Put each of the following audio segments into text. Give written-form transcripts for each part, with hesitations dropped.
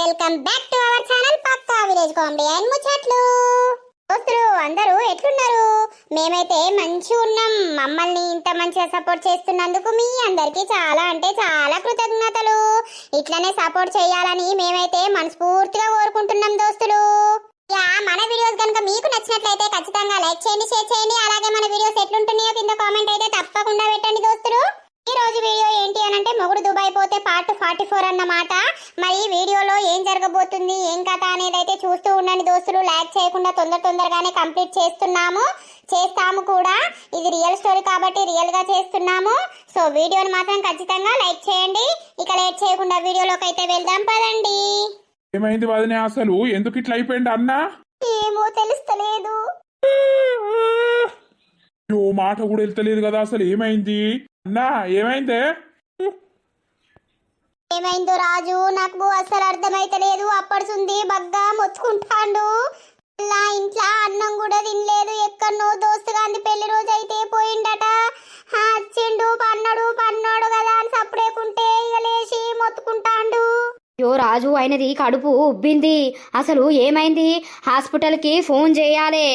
Welcome back to our channel పక్కా village comedy and ముచ్చట్లు. దోస్తులు అందరూ ఎట్లున్నారు? మేమైతే మంచిగా ఉన్నాం. మమ్మల్ని ఇంత మంచిగా సపోర్ట్ చేస్తున్నందుకు మీ అందరికీ చాలా అంటే చాలా కృతజ్ఞతలు. ఇట్లనే సపోర్ట్ చేయాలని మేమైతే మనస్ఫూర్తిగా కోరుకుంటున్నాం దోస్తులు. మన వీడియోస్ కనుక మీకు నచ్చినట్లయితే ఖచ్చితంగా లైక్ చేయండి, షేర్ చేయండి. అలాగే మన వీడియోస్ ఎట్లుంటున్నాయో కింద కామెంట్ అయితే తప్పకుండా పెట్టండి దోస్తులు. ఈ రోజు వీడియో ఏంటి అనంటే మొగుడు దుబాయ్ పోతే పార్ట్ 44 అన్నమాట. మరి వీడియోలో ఏం జరగబోతుంది, ఏం కథ అనేది అయితే చూస్తూ ఉండండి దోస్తులు. లైక్ చేయకుండా తొందరగానే కంప్లీట్ చేస్తాము కూడా. ఇది రియల్ స్టోరీ కాబట్టి రియల్ గా చేస్తున్నాము. సో వీడియోని మాత్రం ఖచ్చితంగా లైక్ చేయండి. ఇక లేట్ చేయకుండా వీడియోలోకి అయితే వెళ్దాం పదండి. ఏమైంది వదినే? అసలు ఎందుకు ఇట్లా అయిపోయింది అన్నా? ఏమో తెలుస్తలేదు. మాట కూడా వెళ్తలేదు కదా. అసలు ఏమైంది అన్నా? ఏమైందే? ఏమైందో రాజు నాకు అసలు అర్థమైతలేదు. అప్పడుసుంది బగ్గా మొత్తుకుంటాండు. ఇలా ఇంట్లో అన్నం కూడా తినలేదు. ఎక్కడనో దోస్తు గాంధీ పెళ్లి రోజు అయితే పోయిండట. వచ్చిండు పన్నాడు కదా అని సప్పుడేకుంటే ఇక లేచి మొత్తుకుంటాండు. యో రాజు, అయినది కడుపు ఉబ్బింది. అసలు ఏమైంది? హాస్పిటల్కి ఫోన్ చేయాలి.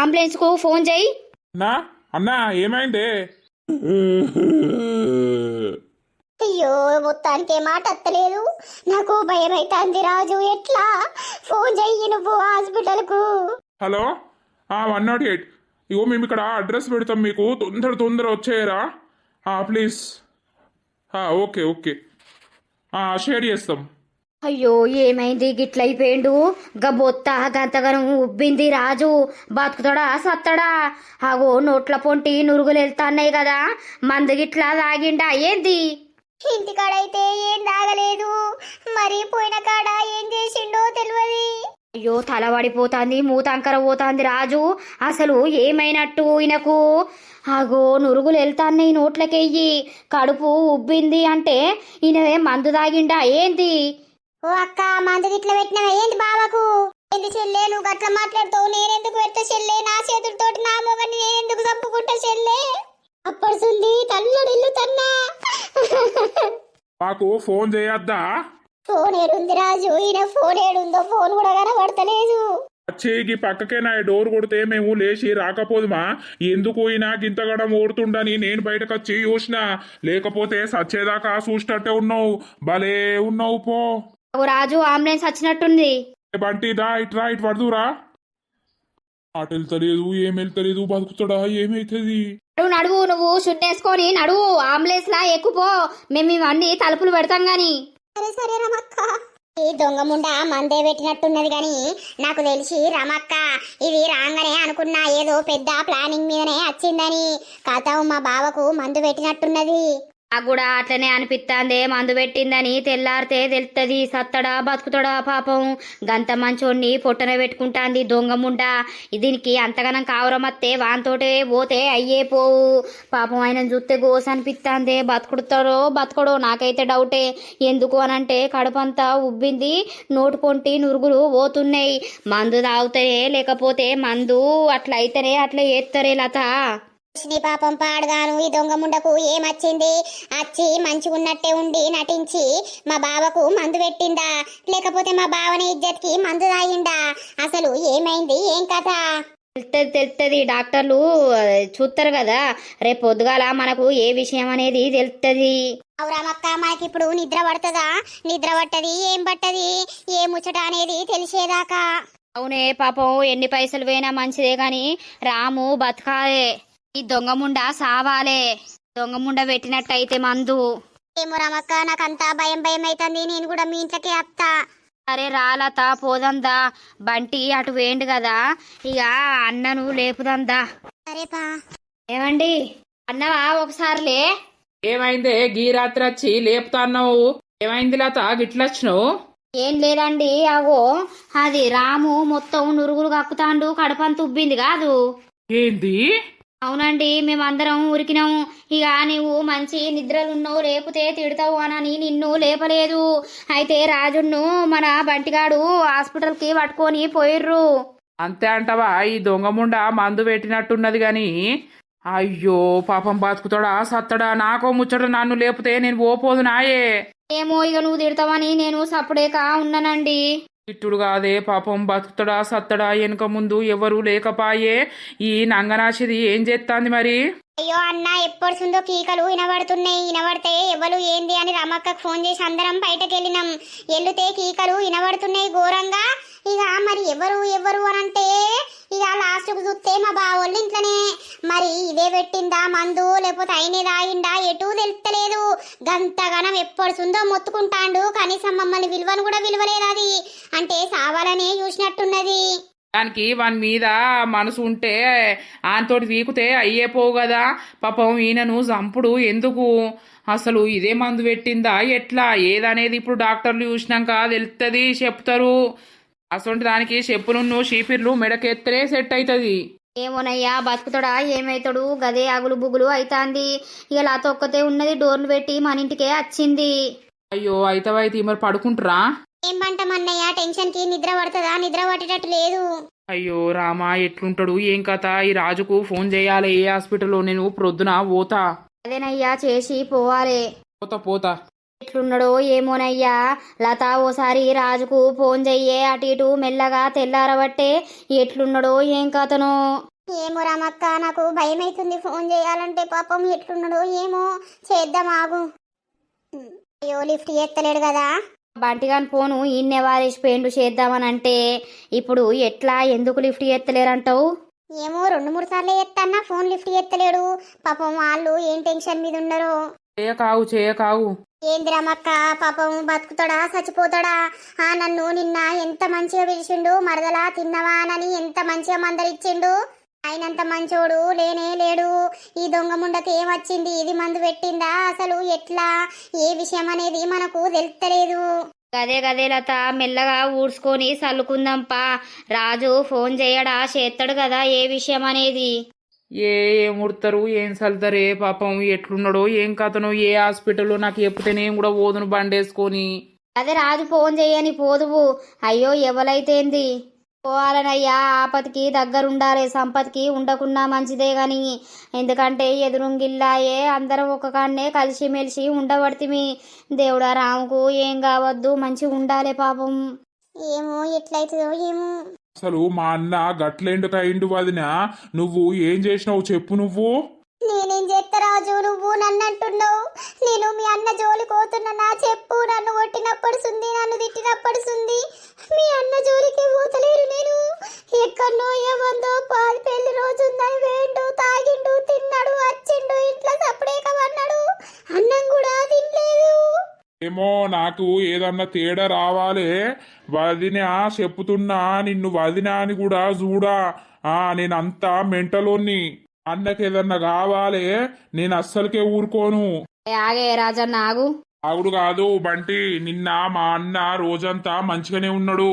అంబులెన్స్ కు ఫోన్ చేయి. అన్నా ఏమైందే? అయ్యో మొత్తానికి మాట అత్తలేదు. నాకు భయం అవుతుంది రాజు. ఎట్లా? ఫోన్ చెయ్యి నువ్వు హాస్పిటల్ కు. హలో 108. ఇగో మేము ఇక్కడ అడ్రస్ పెడతాం, మీకు తొందర వచ్చేయరా ప్లీజ్. ఓకే షేర్ చేస్తాం. అయ్యో ఏమైంది? గిట్లయిపోయిండు. గబొత్త గంతగనం ఉబ్బింది. రాజు బతుకుతాడా సత్తడా? అగో నోట్ల పొంటి నురుగులు వెళ్తాన్నాయి కదా. మందు గిట్లా తాగిండా ఏంది? ఇంటికాడైతే ఏం తాగలేదు. మరి పోయిన కాడ ఏం చేసిండో తెలియదు. అయ్యో తల పడిపోతాంది, మూతంకర పోతాంది. రాజు అసలు ఏమైనట్టు ఈయనకు? అగో నురుగులు వెళ్తాన్నాయి నోట్లకెయ్యి. కడుపు ఉబ్బింది అంటే ఈయన మందు తాగిండా ఏంది? ఓ అక్క, మందు గిట్ల పెట్టినవా ఏంది బావకు? ఏంది చెల్లే నువ్వు గట్ల మాట్లాడుతావు? నేనెందుకు పెడతా చెల్లే? నా చేతులతోటి నా మొగని నేనెందుకు చంపుకుంటా చెల్లే? అప్పడుసుంది తల్లడిల్లు తన్నా. మాకు ఫోన్ చేయొద్దా? ఫోన్ ఏడుంది రాజు? ఈయన ఫోన్ ఏడుందో ఫోన్ కూడా కనబడతలేదు. చేయికి పక్కకే నా డోర్ కొడితే మేము లేచి రాకపోదుమా? ఎందుకు ఈయన గింతగడం ఓడుతుండని నేను బయటకు వచ్చి చూసిన. లేకపోతే సచ్చేదాకా చూసినట్టే ఉన్నావు. భలే ఉన్నావు పో. రాజు అంబులెన్స్ వచ్చినట్టుంది. బంటిదా ఇట్రా, ఇటు పడుదురా. అటు వెళ్తలేదు, ఏం వెళ్తలేదు. బతుకుతాడా? ఏమైతుంది? నడువు నువ్వు షుట్టేసుకొని నడువు. అంబులెన్స్ లా ఎక్కుపో. మేము ఇవన్నీ తలుపులు పెడతాం గాని. సరే రమక్క. ఈ దొంగ ముండ మందే పెట్టినట్టున్నది గాని నాకు తెలిసి రమక్క ఇది రాగానే అనుకున్నా ఏదో పెద్ద ప్లానింగ్ మీదనే వచ్చిందని. కథ మా బావకు మందు పెట్టినట్టున్నది. నాకు కూడా అట్లనే అనిపిస్తాందే. మందు పెట్టిందని తెల్లారితే తెలుస్తుంది. సత్తడా బతుకుతాడా పాపం. గంత మంచోడిని పొట్టన పెట్టుకుంటాంది దొంగ ముండ. దీనికి అంతగానం కావరమత్తే వానితోటే పోతే అయ్యే పోవు. పాపం ఆయన చూస్తే గోస అనిపిస్తాందే. బతకడో నాకైతే డౌటే. ఎందుకు అనంటే కడుపంతా ఉబ్బింది, నోటు పొంటి నురుగులు పోతున్నాయి. మందు తాగుతారే, లేకపోతే మందు అట్లా అయితేనే అట్లా చేస్తారే లత. పాపం పాడగాను ఈ దొంగ ముండకు ఏమొచ్చింది? వచ్చి మంచిగున్నట్టే ఉండి నటించి మా బావకు మందు పెట్టిందా, లేకపోతే మా బావని ఇజ్జత్కి మందు తాగిందా? అసలు ఏమైంది? ఏం కథ? తెలుస్తుంది. డాక్టర్లు చూస్తారు కదా. రేపు పొద్దుగాల మనకు ఏ విషయం అనేది తెలుస్తుంది. అవురామక్క, మనకి ఇప్పుడు నిద్ర పడుతుందా? నిద్ర పట్టది, ఏం పట్టది, ఏ ముచ్చట అనేది తెలిసేదాకా. అవునే పాపం, ఎన్ని పైసలు పోయినా మంచిదే గాని రాము బతకాలే. ఈ దొంగముండ సావాలే. దొంగముండ పెట్టినట్టయితే మందు. ఏమో రామక్క, నాకంతా భయం అవుతుంది. నేను కూడా మీ ఇంట్లోకి వస్తా. అరే రాలత పోదందా. బంటి అటు వేయండి కదా, ఇక అన్నను లేపుదందా. సరేపా. ఏమండి అన్నవా ఒకసారిలే. ఏమైందే? గీ రాత్రి వచ్చి లేపుతాన్నావు? ఏమైంది లత గిట్లొచ్చినావు? ఏం లేదండి, అగో అది రాము మొత్తం నురుగులు కక్కుతాండు. కడపంత ఉబ్బింది కాదు. ఏంది? అవునండి, మేమందరం ఉరికినాము. ఇక నీవు మంచి నిద్రలున్నావు, లేపితే తిడతావు అని నిన్ను లేపలేదు. అయితే రాజును మన బంటిగాడు హాస్పిటల్కి పట్టుకొని పోయిర్రు. అంతే అంటవా? ఈ దొంగముండ మందు పెట్టినట్టున్నది గాని. అయ్యో పాపం బతుకుతాడా సత్తడా? నాకో ముచ్చట నన్ను లేపితే నేను పోపోదు నాయే. ఏమో ఇక నువ్వు తిడతావని నేను సప్పుడేక ఉన్నానండి. తిట్టుడు కాదే పాపం, బతుకుతడా సత్తడా వెనుక ముందు ఎవరు లేకపాయే. ఈ నంగనాశిది ఏం చేస్తాంది మరి? అయ్యో అన్న ఎప్పటిసుందో కీకలు వినబడుతున్నాయి. వినబడితే ఎవరు ఏంది అని రమక్కకు ఫోన్ చేసి అందరం బయటకు వెళ్ళినాం. ఎల్లుతే కీకలు వినబడుతున్నాయి ఘోరంగా. ఇక మరి ఎవరు ఎవరు అని అంటే ఇక లాస్ట్కు చూస్తే మా బావోళ్ళు ఇంట్లోనే. మరి ఇదే పెట్టిందా మందు లేకపోతే అయినే తాగిందా ఎటూ తెలుస్తలేదు. గంతగనం ఎప్పటిసుందో మొత్తుకుంటాండు, కనీసం మమ్మల్ని విలువను కూడా విలువలేదు. అది అంటే సావాలనే చూసినట్టున్నది. దానికి వాని మీద మనసు ఉంటే ఆయనతోటి వీకుతే అయ్యే పోవు కదా. పాపం ఈయనను చంపుడు ఎందుకు? అసలు ఇదే మందు పెట్టిందా ఎట్లా ఏదనేది ఇప్పుడు డాక్టర్లు చూసినాక తెలుస్తుంది, చెప్తారు. అసలు దానికి చెప్పులు షీపిర్లు మెడకెత్తరే సెట్ అవుతుంది. ఏమోనయ్యా బతుకుతాడా ఏమైతాడు, గదే అగులు బుగులు అయితాంది. ఇక లాతో ఒక్కతే ఉన్నది, డోర్లు పెట్టి మన ఇంటికే వచ్చింది. అయ్యో అయితవైతే మరి పడుకుంటురా? ఏం పంటమన్నయ్య, టెన్షన్ కి నిద్ర పడుతుందా? నిద్ర పట్టేటట్టు లేదు. అయ్యో రామా ఎట్లుంటాడు ఏం కథ? ఈ రాజుకు ఫోన్ చేయాలి. ఏ హాస్పిటల్లో నేను ప్రొద్దున పోతా. అదేనయ్యా చేసి పోవాలే. పోతా. ఎట్లున్నాడో ఏమోనయ్యా. లత ఓసారి రాజుకు ఫోన్ చెయ్యే, అటు ఇటు మెల్లగా తెల్లారబట్టే ఎట్లున్నాడో ఏం కథనో. ఏమో రామక్క, నాకు భయం అవుతుంది ఫోన్ చేయాలంటే. పాపం ఎట్లున్నాడో ఏమో, చేద్దాం ఆగు. అయ్యో లిఫ్ట్ చేస్తలేడు కదా. బంటిగాని ఫోను ఈయన్నే వారేసిపోయిండు చేద్దామని అంటే ఇప్పుడు ఎట్లా ఎందుకు లిఫ్ట్ చేస్తలేరంటావు? ఏమో 2-3 సార్లు చేస్తాన్నా ఫోన్ లిఫ్ట్ చేస్తలేడు. పాపం వాళ్ళు ఏం టెన్షన్ మీద ఉన్నారో. చేయకావు. ఏంది రామక్క, పాపం బతుకుతాడా చచ్చిపోతాడా? నన్ను నిన్న ఎంత మంచిగా పిలిచిండు, మరదలా తిన్నవా అని ఎంత మంచిగా మందలిచ్చిండు. ఆయనంత మంచోడు లేనే లేడు. ఈ దొంగ ముండకి ఏమొచ్చింది? ఇది మందు పెట్టిందా? అసలు ఎట్లా ఏ విషయం అనేది మనకు తెలుస్తలేదు. గదే లత, మెల్లగా ఊడ్చుకొని చల్లుకుందాంపా. రాజు ఫోన్ చేయడా చేస్తాడు కదా ఏ విషయం అనేది. ఏం ఉడతారు ఏం చల్లుతారే పాపం. ఎట్లున్నాడో ఏం కథనో. ఏ హాస్పిటల్లో నాకు చెప్తే నేను కూడా పోదును బండేసుకొని. అదే రాజు ఫోన్ చేయని పోదువు. అయ్యో ఎవలైతేంది పోవాలనయ్యా. ఆపతికి దగ్గరుండాలి, సంపత్కి ఉండకున్నా మంచిదే గాని. ఎందుకంటే ఎదురుంగిల్లాయే అందరం ఒక కాన్నే కలిసిమెలిసి ఉండబడితిమి. దేవుడా రాముకు ఏం కావద్దు, మంచిగా ఉండాలి పాపం. ఏమో ఎట్లయితుందో ఏమో. అసలు మా అన్న గట్లెండుకయిండు వదినా. నువ్వు ఏం చేసినావు చెప్పు నువ్వు. నేనేం చేస్తా రాజు, నువ్వు నన్ను అంటున్నావు. నేను మీ అన్న జోలి పోతున్నా చెప్పు. నన్ను కొట్టినప్పడుసుంది, నన్ను తిట్టినప్పడుసుంది. మీ అన్న జోలికి పోతలేరు నేను. ఎక్కడనో ఏమందో పాలు పెళ్లి రోజు ఉందని వేండు, తాగిండు, తిన్నాడు, వచ్చిండు, ఇంట్లో సపడేక అన్నాడు. అన్నం కూడా తినలేదు. ఏమో నాకు ఏదన్నా తేడా రావాలే వదినా చెప్పుతున్నా. నిన్ను వదినా అని కూడా చూడా. నేనంతా మెంటలోని. అన్నకేదన్నా కావాలే నేను అస్సలకే ఊరుకోను. ఆగే రాజన్న ఆగు. ఆగుడు కాదు బంటి, నిన్న మా అన్న రోజంతా మంచిగానే ఉన్నాడు.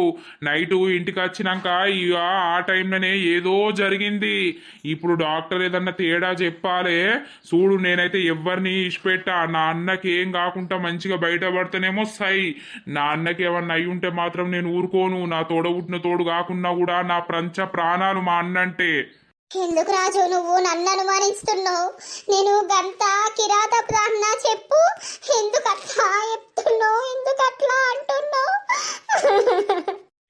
నైటు ఇంటికి వచ్చినాక ఇక ఆ టైంలోనే ఏదో జరిగింది. ఇప్పుడు డాక్టర్ ఏదన్నా తేడా చెప్పాలే చూడు. నేనైతే ఎవరిని ఇష్టపెట్టా. నా అన్నకి ఏం కాకుండా మంచిగా బయటపడితేనేమో సై. నా అన్నకి ఏమన్నా అయి ఉంటే మాత్రం నేను ఊరుకోను. నా తోడబుట్టిన తోడు కాకుండా కూడా నా ప్రాణాలు మా అన్నంటే. ఎందుకు రాజు నువ్వు నన్ను అనుమానిస్తున్నావు? నేను గంత కిరాతపు అన్నా చెప్పు. ఎందుకు అట్లా చెప్తున్నావు? ఎందుకు అట్లా అంటున్నావు?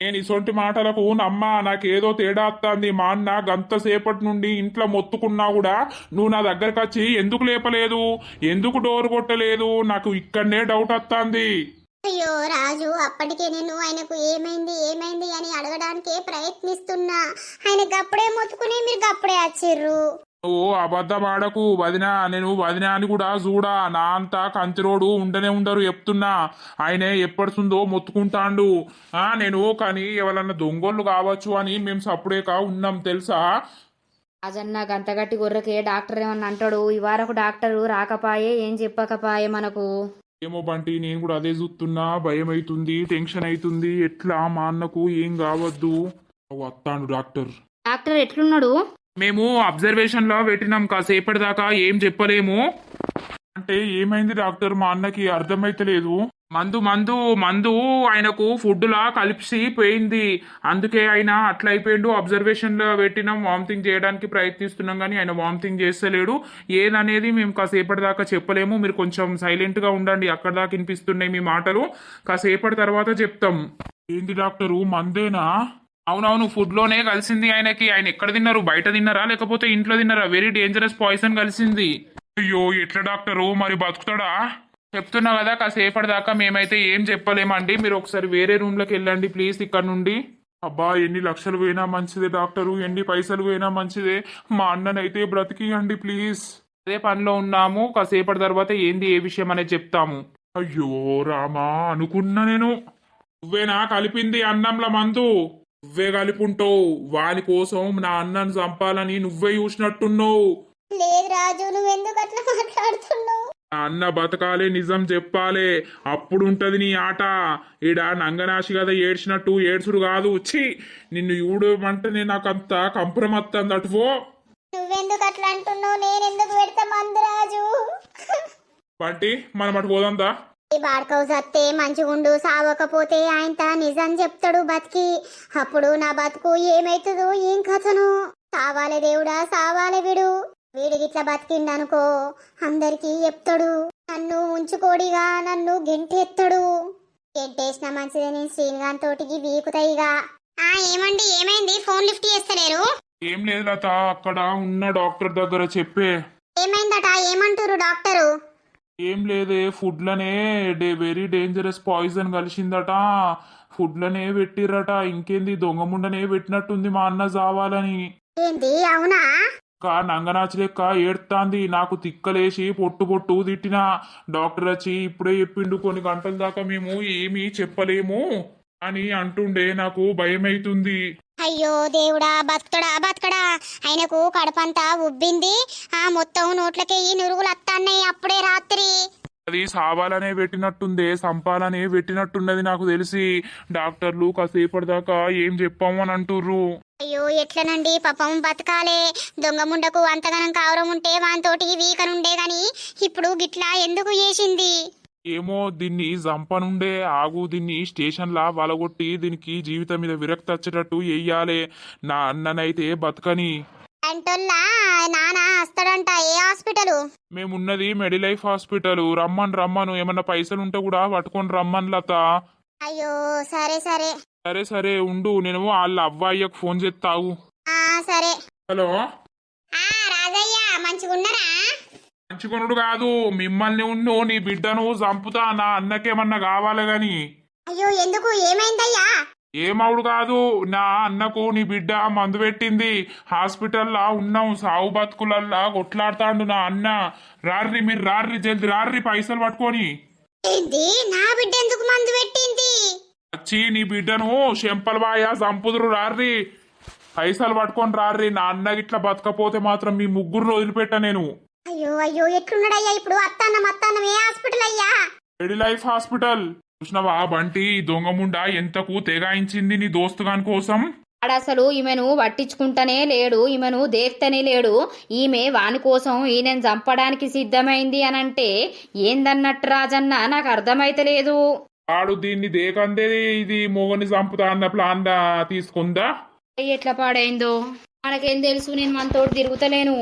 నేను ఇసొంటి మాటలకు నమ్మా. నాకేదో తేడా వస్తుంది. మా అన్న గంత సేపటి నుండి ఇంట్లో మొత్తుకున్నా కూడా నువ్వు నా దగ్గరకు వచ్చి ఎందుకు లేపలేదు, ఎందుకు డోర్ కొట్టలేదు? నాకు ఇక్కడనే డౌట్ వస్తుంది. అయ్యో రాజు, అప్పటికే నేను ఆయనకు ఏమైంది ఏమైంది అని అడగడానికే ప్రయత్నిస్తున్నా. ఆయనకు అప్పుడే మొత్తుకుని మీరు అప్పుడే వచ్చిర్రు. నువ్వు అబద్ధం ఆడకు వదినా. నేను వదినా అని కూడా చూడా. నా అంతా కంతిరోడు ఉండనే ఉండరు చెప్తున్నా. ఆయనే ఎప్పటిసుందో మొత్తుకుంటాండు. నేను కానీ ఎవరన్నా దొంగోళ్ళు కావచ్చు అని మేము సప్పుడేక ఉన్నాం తెలుసా. రాజన్న గంతగట్టి గొర్రెకే డాక్టర్ ఏమన్నా అంటాడు. ఈ వారకు డాక్టరు రాకపాయే, ఏం చెప్పకపాయే మనకు. ఏమో బంటి, నేను కూడా అదే చూస్తున్నా. భయం అవుతుంది, టెన్షన్ అవుతుంది. ఎట్లా మా అన్నకు ఏం కావద్దు. వస్తాను డాక్టర్. డాక్టర్ ఎట్లున్నాడు? మేము అబ్జర్వేషన్ లో పెట్టినాం. కాసేపటి దాకా ఏం చెప్పలేము. అంటే ఏమైంది డాక్టర్? మా అన్నకి అర్థమైతలేదు. మందు ఆయనకు ఫుడ్లా కలిసి పోయింది. అందుకే ఆయన అట్లా అయిపోయిండు. అబ్జర్వేషన్లో పెట్టినాం, వామిటింగ్ చేయడానికి ప్రయత్నిస్తున్నాం కానీ ఆయన వామిటింగ్ చేస్తలేడు. ఏదనేది మేము కాసేపటి దాకా చెప్పలేము. మీరు కొంచెం సైలెంట్గా ఉండండి. అక్కడ దాకా వినిపిస్తున్నాయి మీ మాటలు. కాసేపటి తర్వాత చెప్తాం. ఏంది డాక్టరు, మందేనా? అవునవును, ఫుడ్లోనే కలిసింది ఆయనకి. ఆయన ఎక్కడ తిన్నారు? బయట తిన్నారా లేకపోతే ఇంట్లో తిన్నారా? వెరీ డేంజరస్ పాయిజన్ కలిసింది. అయ్యో, ఎట్లా డాక్టరు, మరి బతుకుతాడా? చెప్తున్నా కదా, కాసేపటి దాకా మేమైతే ఏం చెప్పలేమండి. మీరు ఒకసారి వేరే రూమ్లోకి వెళ్ళండి ప్లీజ్ ఇక్కడ నుండి. అబ్బా, ఎన్ని లక్షలు పోయినా మంచిదే డాక్టరు, ఎన్ని పైసలు పోయినా మంచిదే. మా అన్ననైతే బ్రతికియండి ప్లీజ్. అదే పనిలో ఉన్నాము. కాసేపటి తర్వాత ఏంది ఏ విషయం అనేది చెప్తాము. అయ్యో రామా, అనుకున్నా నేను. నువ్వేనా కలిపింది అన్నంల మందు? నువ్వే కలిపుంటావు. వాని కోసం నా అన్నను చంపాలని నువ్వే చూసినట్టున్నావు. లేదు రాజు, నువ్వెందుకు అట్లా మాట్లాడుతున్నావు? ఆ అన్న బతకాలే, నిజం చెప్పాలే, అప్పుడు ఉంటది నీ ఆట. ఈడ నంగనాశి కదా ఏడ్చినట్టు ఏడ్చుడు కాదు. ఛీ, నిన్ను చూడమంటేనే నాకంత కంప్రమత్తంది. అటువో. నువ్వెందుకు అట్లా అంటున్నావు? నేనెందుకు పెడతా మందు రాజు? బట్టి మనం అటు పోదాందా? ఈ బాడకవు సత్తే మంచిగుండు, సావకపోతే ఆయన నిజం చెప్తాడు బతికి. అప్పుడు నా బతుకు ఏమైతుందో ఏం కథను. సావాలే దేవుడా, సావాలే వీడు. వీడి గిట్లా బతికిండనుకో అందరికీ చెప్తాడు. నన్ను ఉంచుకోడిగా, నన్ను గెంటెత్తాడు. గెంటేసిన మంచిదే, నేను శ్రీనిగాన్ తోటికి వీకుతాయిగా. ఏమండి, ఏమైంది? ఫోన్ లిఫ్ట్ చేస్తలేరు? ఏం లేదు లత, అక్కడ ఉన్న డాక్టర్ దగ్గర చెప్పే. ఏమైందట? ఏమంటారు డాక్టరు? ఏం లేదే, ఫుడ్లనే వెరీ డేంజరస్ పాయిజన్ కలిసిందట. ఫుడ్లనే పెట్టిర్రట. ఇంకేంది, దొంగముండనే పెట్టినట్టుంది మా అన్న చావాలని. ఏంది, అవునా? నంగనాచి లెక్క ఏడ్తాంది. నాకు తిక్కలేసి పొట్టు పొట్టు తిట్టినా. డాక్టర్ వచ్చి ఇప్పుడే చెప్పిండు, కొన్ని గంటల దాకా మేము ఏమీ చెప్పలేము అని అంటుండే. నాకు భయమైతుంది. అయ్యో దేవుడా, బతుకడా బతుకడా. ఆయనకు కడపంతా ఉబ్బింది. మొత్తం నోట్లకి ఈ నురుగులు అత్తన్నాయి అప్పుడే రాత్రి. అది సావాలనే పెట్టినట్టుందే, సంపాలనే పెట్టినట్టున్నది నాకు తెలిసి. డాక్టర్లు కాసేపటి దాకా ఏం చెప్పాము అని అంటుర్రు. అయ్యో, ఎట్లనండి పాపం, బతకాలే. దొంగ ముండకు అంతగానం కావరం ఉంటే వానితోటి వీకనుండే గాని ఇప్పుడు గిట్లా ఎందుకు చేసింది? ఏమో, దీన్ని జంపనుండే. ఆగు, దీన్ని స్టేషన్లా వలగొట్టి దీనికి జీవితం మీద విరక్తి వచ్చేటట్టు వెయ్యాలే. నా అన్ననైతే బతకని. అంటోల్లా నాన్న వస్తాడంట. ఏ హాస్పిటల్? మేమున్నది మెడిలైఫ్ హాస్పిటల్. రమ్మను, ఏమన్నా పైసలు ఉంటే కూడా పట్టుకొని రమ్మను లత. అయ్యో, సరే సరే. సరే సరే ఉండు, నేను వాళ్ళ అవ్వయ్యకు ఫోన్ చేస్తావు. సరే. హలో రాజయ్య, మంచిగున్నారా? మంచికొనుడు కాదు, మిమ్మల్ని ఉండు నీ బిడ్డను చంపుతా. నా అన్నకేమన్నా కావాలి గాని. అయ్యో, ఎందుకు? ఏమైందయ్యా? ఏమవుడు కాదు, నా అన్నకు నీ బిడ్డ మందు పెట్టింది. హాస్పిటల్లా ఉన్నాం, సావు బతుకులల్లా కొట్లాడుతాండు నా అన్న. రార్రి, మీరు రార్రి, జల్ది రార్రి, పైసలు పట్టుకొని. ఏంది, నా బిడ్డ ఎందుకు మందు పెట్టింది? వచ్చి నీ బిడ్డను చెంపలు బాయ చంపుదురు, రార్రి, పైసలు పట్టుకొని రార్రి. నా అన్న గిట్లా బతకపోతే మాత్రం మీ ముగ్గురు వదిలిపెట్టా నేను. అయ్యో అయ్యో, ఎట్లున్నాడయ్యా ఇప్పుడు? అత్తాన్నం ఏ హాస్పిటల్ అయ్యా? మెడి లైఫ్ హాస్పిటల్. చూసినవా బంటి, ఈ దొంగముండా ఎంతకు తెగాయించింది నీ దోస్తుగాని కోసం. అసలు ఈమెను పట్టించుకుంటానే లేడు, ఈమెను దేక్తనే లేడు. ఈమె వాని కోసం ఈయనను చంపడానికి సిద్ధమైంది అనంటే ఏందన్నట్టు రాజన్న, నాకు అర్థమైతలేదు. వాడు దీన్ని దేకందే ఇది మొగని చంపుతా అన్న ప్లాన్ తీసుకుందా. ఎట్లా పాడైందో మనకేం తెలుసు, నేను మనతోటి తిరుగుతలేను.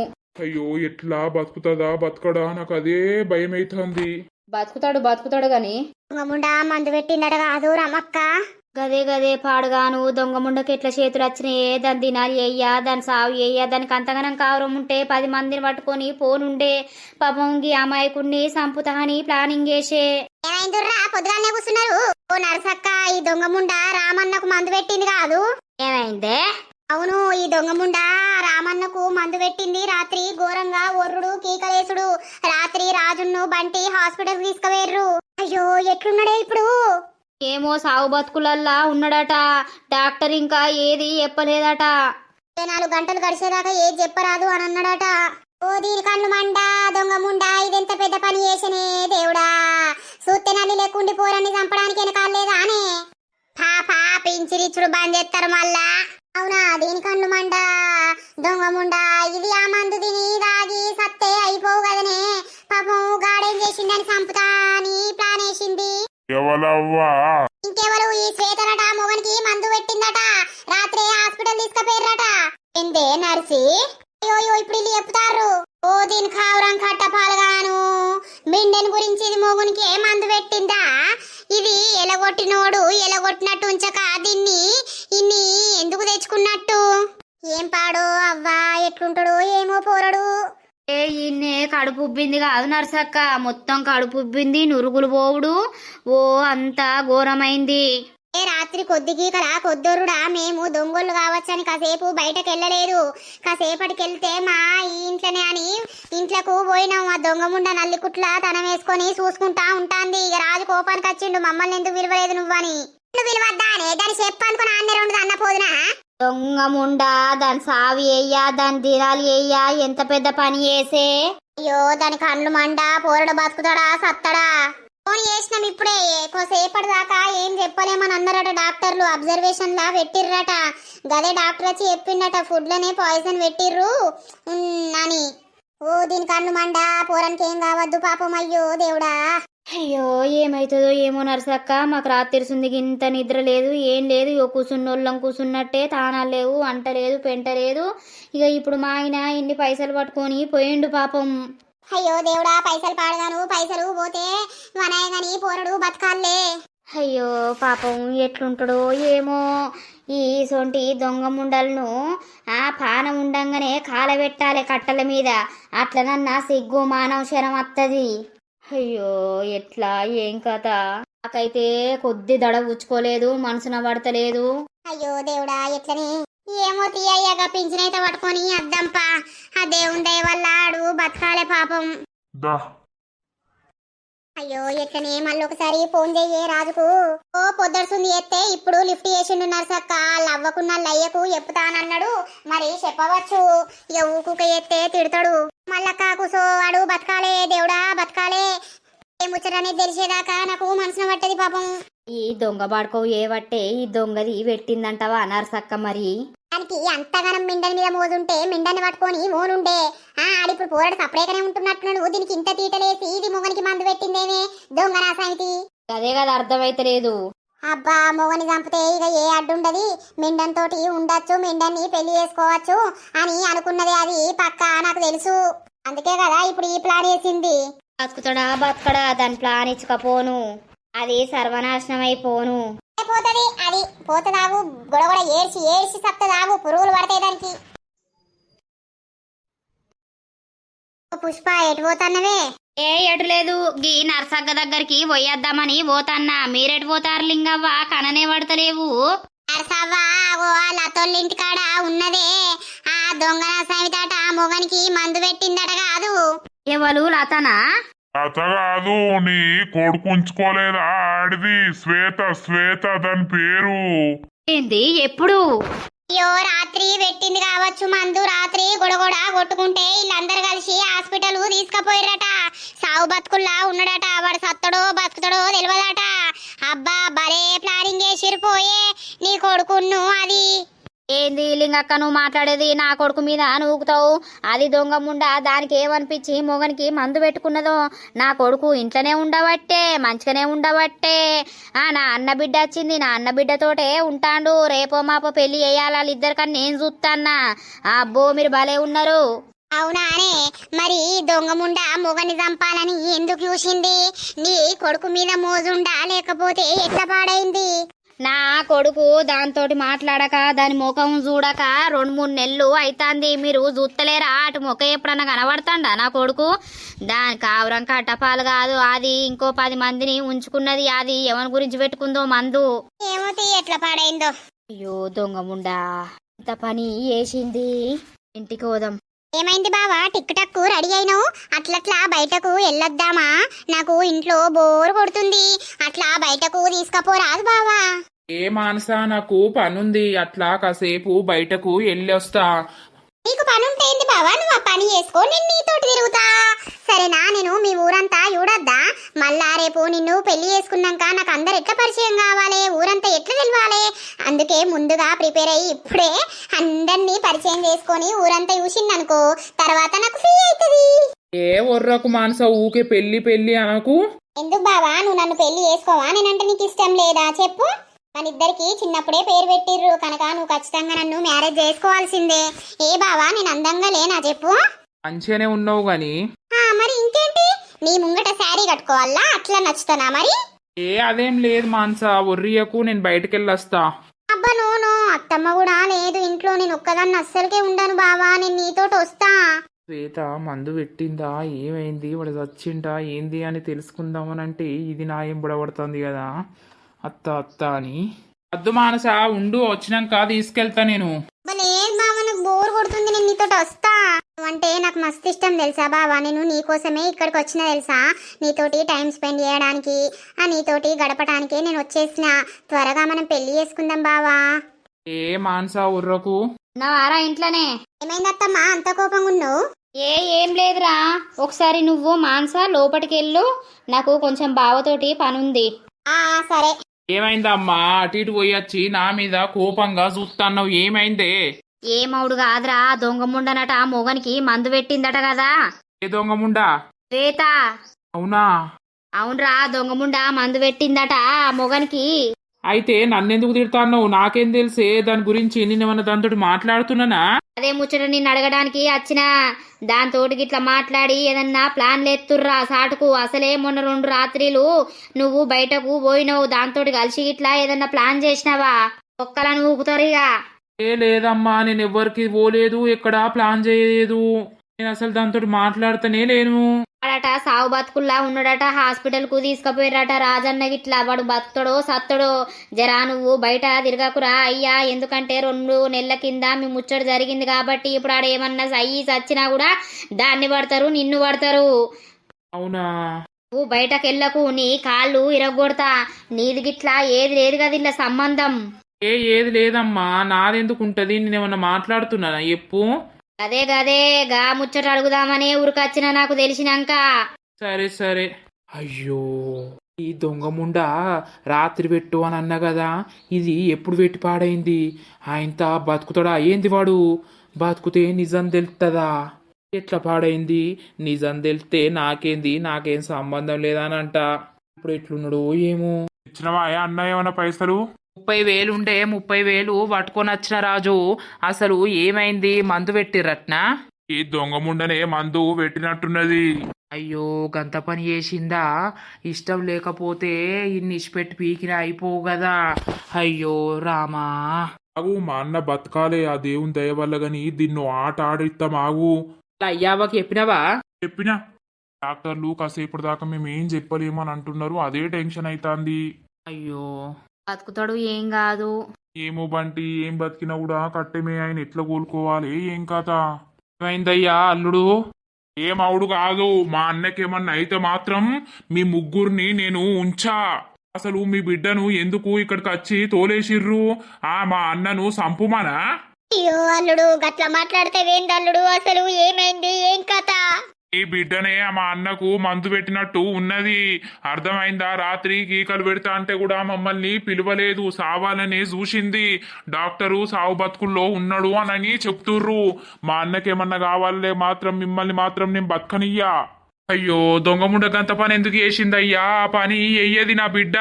అయ్యో, ఎట్లా బతుకుతుందా బతకడా, నాకు అదే భయం అవుతుంది. బతుకుతాడు గాని దొంగముండా మందు పెట్టిందట కాదు రమక్క? గదే పాడుగాను. దొంగ ముండకి ఎట్లా చేతులు వచ్చినాయే, దాని దినాలు ఏయ్యా, దాని సాగు ఏయ్యా, దానికి అంతగానం కావరం ఉంటే 10 మందిని పట్టుకొని పోనుండే. పాపం ఈ అమాయకుడిని సంపుతా అని ప్లానింగ్ చేసే. ఏమైందిరా, పొద్దుగానే కూర్చున్నారు? ఓ నరసక్క, ఈ దొంగముండా రామన్నకు మందు పెట్టింది కాదు? ఏమైందే? అవును, ఈ దొంగముండా రామన్నకు మందు పెట్టింది. రాత్రి ఘోరంగా ఒర్రుడు కీకలేసుడు. రాత్రి రాజును బంటి హాస్పిటల్ తీసుకువేర్రు. అయ్యో, ఎట్లున్నాడే ఇప్పుడు? ఏమో, సాగు బతుకులల్లా ఉన్నాడట. డాక్టర్ ఇంకా ఏది చెప్పలేదట. 24 గంటలు గడిచేదాకా ఏది చెప్పరాదు అని అన్నాడట. ఓ దీని కళ్ళు మండా, దొంగముండా, ఇదెంత పెద్ద పని చేసనే దేవుడా. సూత్తె నల్లి లేకుండి పోరని చంపడానికి వెనకాలేదా అనే? పాపా, పించిరిచ్చుడు బంద్ చేస్తారు మళ్ళా. అవునా, దీని కళ్ళు మండా, దొంగముండా, ఇది ఆ మందు తిని దాగి సత్తే అయిపోవు కదనే. పాపం గాడేం చేసిండని చంపుతా అని ప్లాన్ వేసింది. ఎవలవ్వా ఇంకెవరు ఈ శ్వేతనట మొగనికి మందు పెట్టిందట రాత్రి హాస్పిటల్ తీసుకుపోయారట ఎందే నర్సి అయ్యో ఇప్పుడు వీళ్ళు చెప్తారు ఓ దీని కావురం కట్టపాలుగాను మిండెన్ గురించి ఇది మొగునికి ఏ మందు పెట్టిందా ఇది ఎలగొట్టినోడు ఎలగొట్టినట్టు ఉంచక దీన్ని ఇన్ని ఎందుకు తెచ్చుకున్నట్టు ఏం పాడో అవ్వా ఎట్లుంటాడో ఏమో పోరడు ఏ ఈయన్నే కడుపు ఉబ్బింది కాదు నర్సక్క, మొత్తం కడుపు ఉబ్బింది, నురుగులు పోవుడు, ఓ అంతా ఘోరమైంది. ఏ రాత్రి కొద్దిగీకలా కొద్దొరుడా మేము దొంగోళ్ళు కావచ్చని కాసేపు బయటకు వెళ్ళలేదు. కాసేపటికి వెళ్తే మా ఈ ఇంట్లోనే అని ఇంట్లోకు పోయినాం. ఆ దొంగముండ నల్లికుట్ల తనం వేసుకొని చూసుకుంటా ఉంటాంది. ఇక రాజు కోపానికి వచ్చిండు, మమ్మల్ని ఎందుకు విలువలేదు నువ్వని. నువ్వు విలువద్దానే దాన్ని చెప్పనుకుని అన్న రెండు అన్న పోదునా. దొంగ ముండా దాని సావి అయ్యా, దాని దిరాలి అయ్యా, ఎంత పెద్ద పని చేసే. అయ్యో దాని కళ్ళు మండ, పోరడు బతుకుతాడా సత్తడా. ఫోన్ చేసినాం ఇప్పుడే, ఎక్కువసేపటి దాకా ఏం చెప్పలేమని అన్నారట డాక్టర్లు. అబ్జర్వేషన్ లా పెట్టిర్రట. గదే డాక్టర్ వచ్చి చెప్పిండట ఫుడ్ లోనే పాయిజన్ పెట్టిర్రు అని. ఓ దీని కళ్ళు మండ, పోరానికి ఏం కావద్దు పాపం. అయ్యో దేవుడా. అయ్యో ఏమైతుందో ఏమో నర్సక్క, మాకు రాత్రి తెలిసింది ఇంత నిద్ర లేదు, ఏం లేదు. ఇక కూసున్నోళ్ళం కూసున్నట్టే, తానాలు లేవు, అంట లేదు, పెంట లేదు. ఇక ఇప్పుడు మా ఆయన ఇన్ని పైసలు పట్టుకొని పోయిండు పాపం. అయ్యో దేవుడా, పైసలు పాడగాను, పైసలు పోతే వనాయగాని పోరడు బతకాలే. అయ్యో పాపం ఎట్లుంటాడో ఏమో. ఈ సొంటి దొంగ ముండలను ఆ పానం ఉండంగానే కాలబెట్టాలి కట్టల మీద, అట్లనన్నా సిగ్గు మానవ శరం వత్తది. అయ్యో ఎట్లా ఏం కథ. నాకైతే కొద్ది దడ ఉచ్చుకోలేదు, మనసున పడతలేదు. అయ్యో దేవుడా ఎట్లని ఏమో తీయ్యగా పింఛనైతే పట్టుకొని అద్దంపా. ఆ దేవుని దయ వల్ల ఆడు బతకాలే పాపం. అయ్యో ఎట్లనే మళ్ళీ ఒకసారి ఫోన్ చెయ్యే రాజుకు. ఓ పొద్దడుసుంది ఎత్తే ఇప్పుడు లిఫ్ట్ చేసిండు నర్సక్క. అవ్వకున్న లయ్యకు చెప్తానన్నాడు, మరి చెప్పవచ్చు. ఇక ఊకుక ఎత్తే తిడతాడు. మళ్ళక్క కూసో, వాడు బతకాలే దేవుడా బతకాలే. ఏ ముచ్చటనే తెలిసేదాకా నాకు మనసున పట్టది పాపం. ఈ దొంగ బాడుకో ఏ బట్టే ఈ దొంగది పెట్టిందంటవా నర్సక్క? మరి దానికి అంతగానం మిండని మీద మోజుంటే మిండని పట్టుకొని మోనుండే. ఆడిప్పుడు పోరాడు సపరేకనే ఉంటున్నట్టున్నాడు. దీనికి ఇంత తీటలేసి ఇది మొగనికి మందు పెట్టిందేమే దొంగ నాసామితి. అదే కదా అర్థమైతలేదు. అబ్బా మొగని చంపితే ఇక ఏ అడ్డుండది, మిండన్ తోటి ఉండొచ్చు, మిండన్ని పెళ్లి చేసుకోవచ్చు అని అనుకున్నది. అది పక్క నాకు తెలుసు. అందుకే కదా ఇప్పుడు ఈ ప్లాన్ వేసింది. బతుకుతాడా బతకడా దాని ప్లాన్ ఇచ్చకపోను, అది సర్వనాశనం అయిపోను. పోతది అది పోతదావు, గొడగొడ ఏడ్చి ఏడ్చి సత్తదావు, పురుగులు పడతాయి దానికి. పుష్ప ఎటు పోతాన్నవే? ఏ ఎటు లేదు, గీ నర్సగ్గ దగ్గరికి పోయేద్దామని పోతాన్నా. మీరెటు పోతారు లింగవ్వ? కననే పడతలేవు. అరసవ్వా లతోళ్ళింటికాడ ఉన్నదే ఆ దొంగ సమితాట మొగనికి మందు పెట్టిందట కాదు. ఎవరు లతనా? అత కాదు, నీ కొడుకు ఉంచుకోలేదా ఆడిది, శ్వేత. శ్వేత దాని పేరు. ఏంది ఎప్పుడు? అయ్యో రాత్రి పెట్టింది కావచ్చు మందు. రాత్రి గొడగొడ కొట్టుకుంటే వీళ్ళందరూ కలిసి హాస్పిటల్ తీసుకుపోయిరట. సావు బతుకుల్లా ఉన్నాడట. వాడు సత్తడో బతుకుతాడో తెలియదట. అబ్బా భలే ప్లానింగ్ చేసిరు పోయే నీ కొడుకును. అది ఏంది లింగక్క నువ్వు మాట్లాడేది? నా కొడుకు మీద నూకుతావు. అది దొంగ ముండా, దానికి ఏమనిపించి మొగనికి మందు పెట్టుకున్నదో. నా కొడుకు ఇంట్లోనే ఉండబట్టే, మంచిగానే ఉండబట్టే నా అన్న బిడ్డ వచ్చింది. నా అన్న బిడ్డతోటే ఉంటాడు. రేపో మాపో పెళ్లి చేయాలి వాళ్ళిద్దరికన్నా నేను చూస్తాన్నా. అబ్బో మీరు భలే ఉన్నారు. అవునానే, మరి దొంగముండా మొగని చంపాలని ఎందుకు చూసింది? నీ కొడుకు మీద మోజుండా లేకపోతే ఎట్లా పాడైంది? నా కొడుకు దాంతోటి మాట్లాడక, దాని ముఖం చూడక 2-3 నెలలు అవుతుంది. మీరు చూస్తలేరా? అటు ముఖం ఎప్పుడన్నా కనబడతాడా నా కొడుకు? దాని కావురం కట్టపాలు కాదు, అది ఇంకో 10 మందిని ఉంచుకున్నది. అది ఎవరి గురించి పెట్టుకుందో మందు. ఏమో ఎట్లా పాడైందో. అయ్యో దొంగ ముండా ఇంత పని చేసింది. ఇంటికి పోదాం. ఏమైంది బావా? టిక్ టక్ రెడీ అయినావు? అట్లట్లా బయటకు వెళ్ళొద్దామా? నాకు ఇంట్లో బోర్ కొడుతుంది. అట్లా బయటకు తీసుకపోరాదు బావా? ఏ మానసా, నాకు పనుంది, అట్లా కాసేపు బయటకు వెళ్ళొస్తా. నీకు పని ఉంటే ఏంది బావా, నువ్వు ఆ పని చేసుకో, నేను నీతోటి తిరుగుతా. సరేనా? నేను మీ ఊరంతా చూడొద్దా? మళ్ళా రేపు నిన్ను పెళ్లి చేసుకున్నాక నాకు అందరు ఎట్లా పరిచయం కావాలి, ఊరంతా ఎట్లా తెలవాలి? అందుకే ముందుగా ప్రిపేర్ అయ్యి ఇప్పుడే అందరినీ పరిచయం చేసుకొని ఊరంతా చూసిందనుకో, తర్వాత నాకు ఫ్రీ అవుతుంది. ఏ ఒర్రకు మానస ఊకే పెళ్లి పెళ్లి అనకు. ఎందుకు బావా నువ్వు నన్ను పెళ్లి చేసుకోవా? నేనంటే నీకు ఇష్టం లేదా చెప్పు? మన ఇద్దరికి చిన్నప్పుడే పేరు పెట్టిర్రు కనుక నువ్వు ఖచ్చితంగా నన్ను మ్యారేజ్ చేసుకోవాల్సిందే. ఏ బావా నేను అందంగా లేనా చెప్పు? మంచిగానే ఉన్నావు గాని. మరి ఇంకేంటి, నీ ముంగట శారీ కట్టుకోవాలా? అట్లా నచ్చుతానా మరి? ఏ అదేం లేదు మానస, ఒర్రియకు, నేను బయటకెళ్ళొస్తా. అబ్బా నోను, అత్తమ్మ కూడా లేదు ఇంట్లో. నేను ఒక్కదాన్ని అస్సలకే ఉండను బావా, నేను నీతోటి వస్తా. శ్వేత మందు పెట్టిందా, ఏమైంది, వాడు చచ్చిండా ఏంది అని తెలుసుకుందామనంటే ఇది నా ఏం బుడబడుతుంది కదా అత్త అత్త అని. వద్దు మానస, ఉండు, వచ్చినాక తీసుకెళ్తా నేను. అబ్బా లేదు బావా, నాకు బోర్ కొడుతుంది, నేను నీతోటి వస్తా. అంటే నాకు మస్తు ఇష్టం తెలుసా బావా, నేను నీకోసమే ఇక్కడికి వచ్చిన తెలుసా, నీతోటి టైం స్పెండ్ చేయడానికి, నీతోటి గడపడానికి నేను వచ్చేసిన. త్వరగా మనం పెళ్లి చేసుకుందాం బావా. ఏ మానస ఉర్రకు. నా వారా ఇంట్లోనే. ఏమైంది అత్తమ్మా అంత కోపంగా ఉన్నావు? ఏం లేదురా, ఒకసారి నువ్వు మానస లోపలికి వెళ్ళు, నాకు కొంచెం బావతోటి పనుంది. సరే. ఏమైందమ్మా, అటు ఇటు పోయొచ్చి నా మీద కోపంగా చూస్తాన్నావు, ఏమైందే? ఏమవుడు కాదురా, దొంగ ముండనట మొగనికి మందు పెట్టిందట కదా. ఏ దొంగముండా? శ్వేత. అవునా? అవునరా, దొంగ ముండ మందు పెట్టిందట మొగనికి. అయితే నన్నెందుకు తిడతాన్నావు? నాకేం తెలిసే దాని గురించి, నేనేమన్నా దాంతో మాట్లాడుతున్నానా? అదే ముచ్చట నిన్ను అడగడానికి వచ్చిన. దాంతోటి గిట్లా మాట్లాడి ఏదన్నా ప్లాన్లు ఎత్తుర్రా సాటుకు. అసలే మొన్న 2 రాత్రిలు నువ్వు బయటకు పోయినావు, దాంతోటి కలిసి గిట్లా ఏదన్నా ప్లాన్ చేసినావా? ఒక్కలను ఊపుతారుగా. ఏ లేదమ్మా, నేను ఎవ్వరికి పోలేదు, ఎక్కడా ప్లాన్ చేయలేదు, నేను అసలు దాంతో మాట్లాడుతూనే లేను. వాడట సావు బతుకుల్లా ఉన్నాడట, హాస్పిటల్ కు తీసుకుపోయారట రాజన్న గిట్లా. వాడు బతుకుతాడో సత్తడో, జరా నువ్వు బయట తిరగకురా అయ్యా, ఎందుకంటే 2 నెలల కింద మీ ముచ్చట జరిగింది కాబట్టి ఇప్పుడు ఆడ ఏమన్నా అయ్యి చచ్చినా కూడా దాన్ని పడతారు, నిన్ను పడతారు. అవునా? నువ్వు బయటకెళ్ళకు, నీ కాళ్ళు ఇరగొడతా. నీది గిట్లా ఏది లేదు కదా ఇలా సంబంధం. ఏది లేదమ్మా, నాదెందుకుంటది, నేనేమన్నా మాట్లాడుతున్నానా చెప్పు? గదే గా ముచ్చట అడుగుదామనే ఊరికొచ్చిన నాకు తెలిసినాక. సరే సరే. అయ్యో, ఈ దొంగముండా రాత్రి పెట్టు అని అన్నా కదా, ఇది ఎప్పుడు పెట్టి పాడైంది? ఆయనత బతుకుతాడా ఏంది వాడు? బతుకుతే నిజం తెలుస్తుందా? ఎట్లా పాడైంది? నిజం తెలిస్తే నాకేంది, నాకేం సంబంధం లేదానంట. ఇప్పుడు ఎట్లున్నాడు ఏమో. ఇచ్చినవా అన్న ఏమన్నా పైసలు? 30,000 ఉండే 30,000 పట్టుకొని వచ్చిన రాజు. అసలు ఏమైంది, మందు పెట్టిరట్నా? ఈ దొంగ ముండనే మందు పెట్టినట్టున్నది. అయ్యో, గంత పని చేసిందా? ఇష్టం లేకపోతే ఇన్ని ఇచ్చిపెట్టి పీకిన అయిపోవు కదా. అయ్యో రామా. ఆగు, మా అన్న బతకాలే ఆ దేవుని దయ వల్ల గాని దీన్ని ఆట ఆడిస్తాం. ఆగు. అయ్యావకి చెప్పినవా? చెప్పినా. డాక్టర్లు కాసేపటి దాకా మేము ఏం చెప్పలేమని అంటున్నారు, అదే టెన్షన్ అవుతుంది. అయ్యో, బతుకుతాడు ఏం కాదు. ఏమో బంటి, ఏం బతికినా కూడా కట్టెమే, ఆయన ఎట్లా కోలుకోవాలి ఏం కథ? ఏమైందయ్యా అల్లుడు? ఏం అవుడు కాదు, మా అన్నకేమన్నా అయితే మాత్రం మీ ముగ్గురిని నేను ఉంచా. అసలు మీ బిడ్డను ఎందుకు ఇక్కడికి వచ్చి తోలేసిర్రు? మా అన్నను సంపుమానా? అయ్యో అల్లుడు గట్లా మాట్లాడితే వేంది అల్లుడు, అసలు ఏమైంది ఏం కథ? ఈ బిడ్డనే మా అన్నకు మందు పెట్టినట్టు ఉన్నది, అర్థమైందా? రాత్రి గీకలు పెడతా అంటే కూడా మమ్మల్ని పిలవలేదు, సావాలనే చూసింది. డాక్టరు సావు బతుకుల్లో ఉన్నాడు అని చెప్తుర్రు. మా అన్నకేమన్నా కావాలే మాత్రం మిమ్మల్ని మాత్రం నేను బతకనియ్యా. అయ్యో, దొంగముండ గంత పని ఎందుకు చేసిందయ్యా? ఆ పని ఎయ్యది నా బిడ్డ.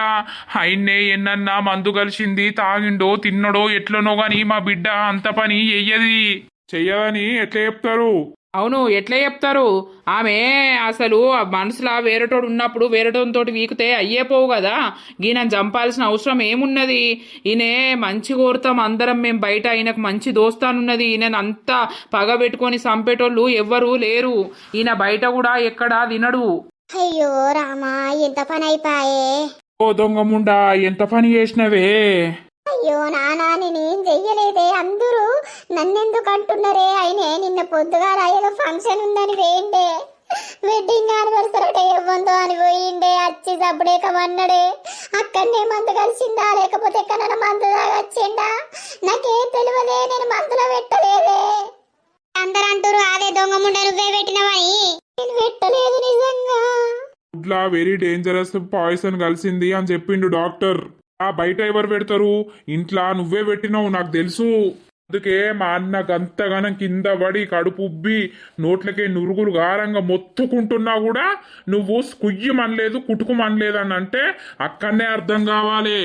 ఆయన్నే ఎన్నన్నా మందు కలిసింది, తాగిండో తిన్నడో ఎట్లనో గాని మా బిడ్డ అంత పని ఎయ్యది. చెయ్యదని ఎట్లా చెప్తారు? అవును, ఎట్లా చెప్తారు? ఆమె అసలు మనసులా వేరేటోడు ఉన్నప్పుడు వేరేటోతో వీకితే అయ్యే పోవు కదా. ఈయన చంపాల్సిన అవసరం ఏమున్నది? ఈయనే మంచి కోరుతాం అందరం మేము బయట, ఈయనకు మంచి దోస్తానున్నది. ఈయన అంతా పగ పెట్టుకొని చంపేటోళ్ళు ఎవ్వరూ లేరు. ఈయన బయట కూడా ఎక్కడా తినడు. అయ్యో రామా, ఎంత పని అయిపోయే. ఓ దొంగముండా, ఎంత పని చేసినవే? అయ్యో నానా, నేనేం చెయ్యలేదే, అందరూ నన్నెందుకు అంటున్నారే? అయినే నిన్న పొద్దుగాల ఏదో ఫంక్షన్ ఉందని వేయండే, వెడ్డింగ్ యానివర్సరీ ఇవ్వందో అని పోయిండే, వచ్చి సప్పుడేకమన్నాడే. అక్కడనే మందు కలిసిందా లేకపోతే ఎక్కడన్నా మందు తాగొచ్చిండా నాకేం తెలియదే, నేను మందులో పెట్టలేదే. అందరు అంటారు అదే దొంగ ముండ నువ్వే పెట్టినవని. నేను పెట్టలేదు నిజంగా. ఫుడ్లా వెరీ డేంజరస్ పాయిజన్ కలిసింది అని చెప్పిండు డాక్టర్. బయట ఎవరు పెడతారు? ఇంట్లో నువ్వే పెట్టినావు, నాకు తెలుసు. అందుకే మా అన్న గంతగనం కింద పడి కడుపు ఉబ్బి నోట్లకే నురుగులు గారంగా మొత్తుకుంటున్నా కూడా నువ్వు కుయ్యమనలేదు కుటుకుమనలేదు అని అంటే అక్కడనే అర్థం కావాలి.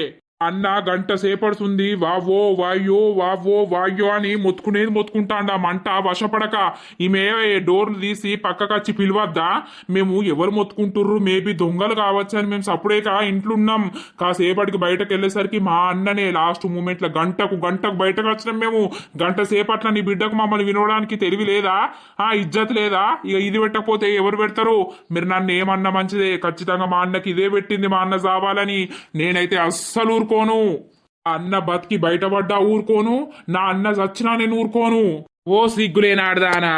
అన్న గంట సేపడుతుంది వావో వాయ్యో అని మొత్తుకునేది మొత్తుకుంటాండా మంట వశపడక. ఈమె డోర్లు తీసి పక్కకొచ్చి పిలవద్దా? మేము ఎవరు మొత్తుకుంటుర్రు మేబీ దొంగలు కావచ్చు అని మేము సప్పుడేక ఇంట్లో ఉన్నాం. కాసేపటికి బయటకు వెళ్ళేసరికి మా అన్ననే లాస్ట్ మూమెంట్లో గంటకు బయటకు వచ్చినాం మేము. గంట సేపట్ల నీ బిడ్డకు మమ్మల్ని వినవడానికి తెలివి లేదా? ఇజ్జత్ లేదా? ఇక ఇది పెట్టకపోతే ఎవరు పెడతారు? మీరు నన్ను ఏమన్నా మంచిదే, ఖచ్చితంగా మా అన్నకి ఇదే పెట్టింది మా అన్న చావాలని. నేనైతే అస్సలు ఊరుకోను. అన్న బతికి బయటపడ్డా ఊరుకోను, నా అన్న చచ్చినా నేను ఊరుకోను. ఓ సిగ్గులేనాడదానా,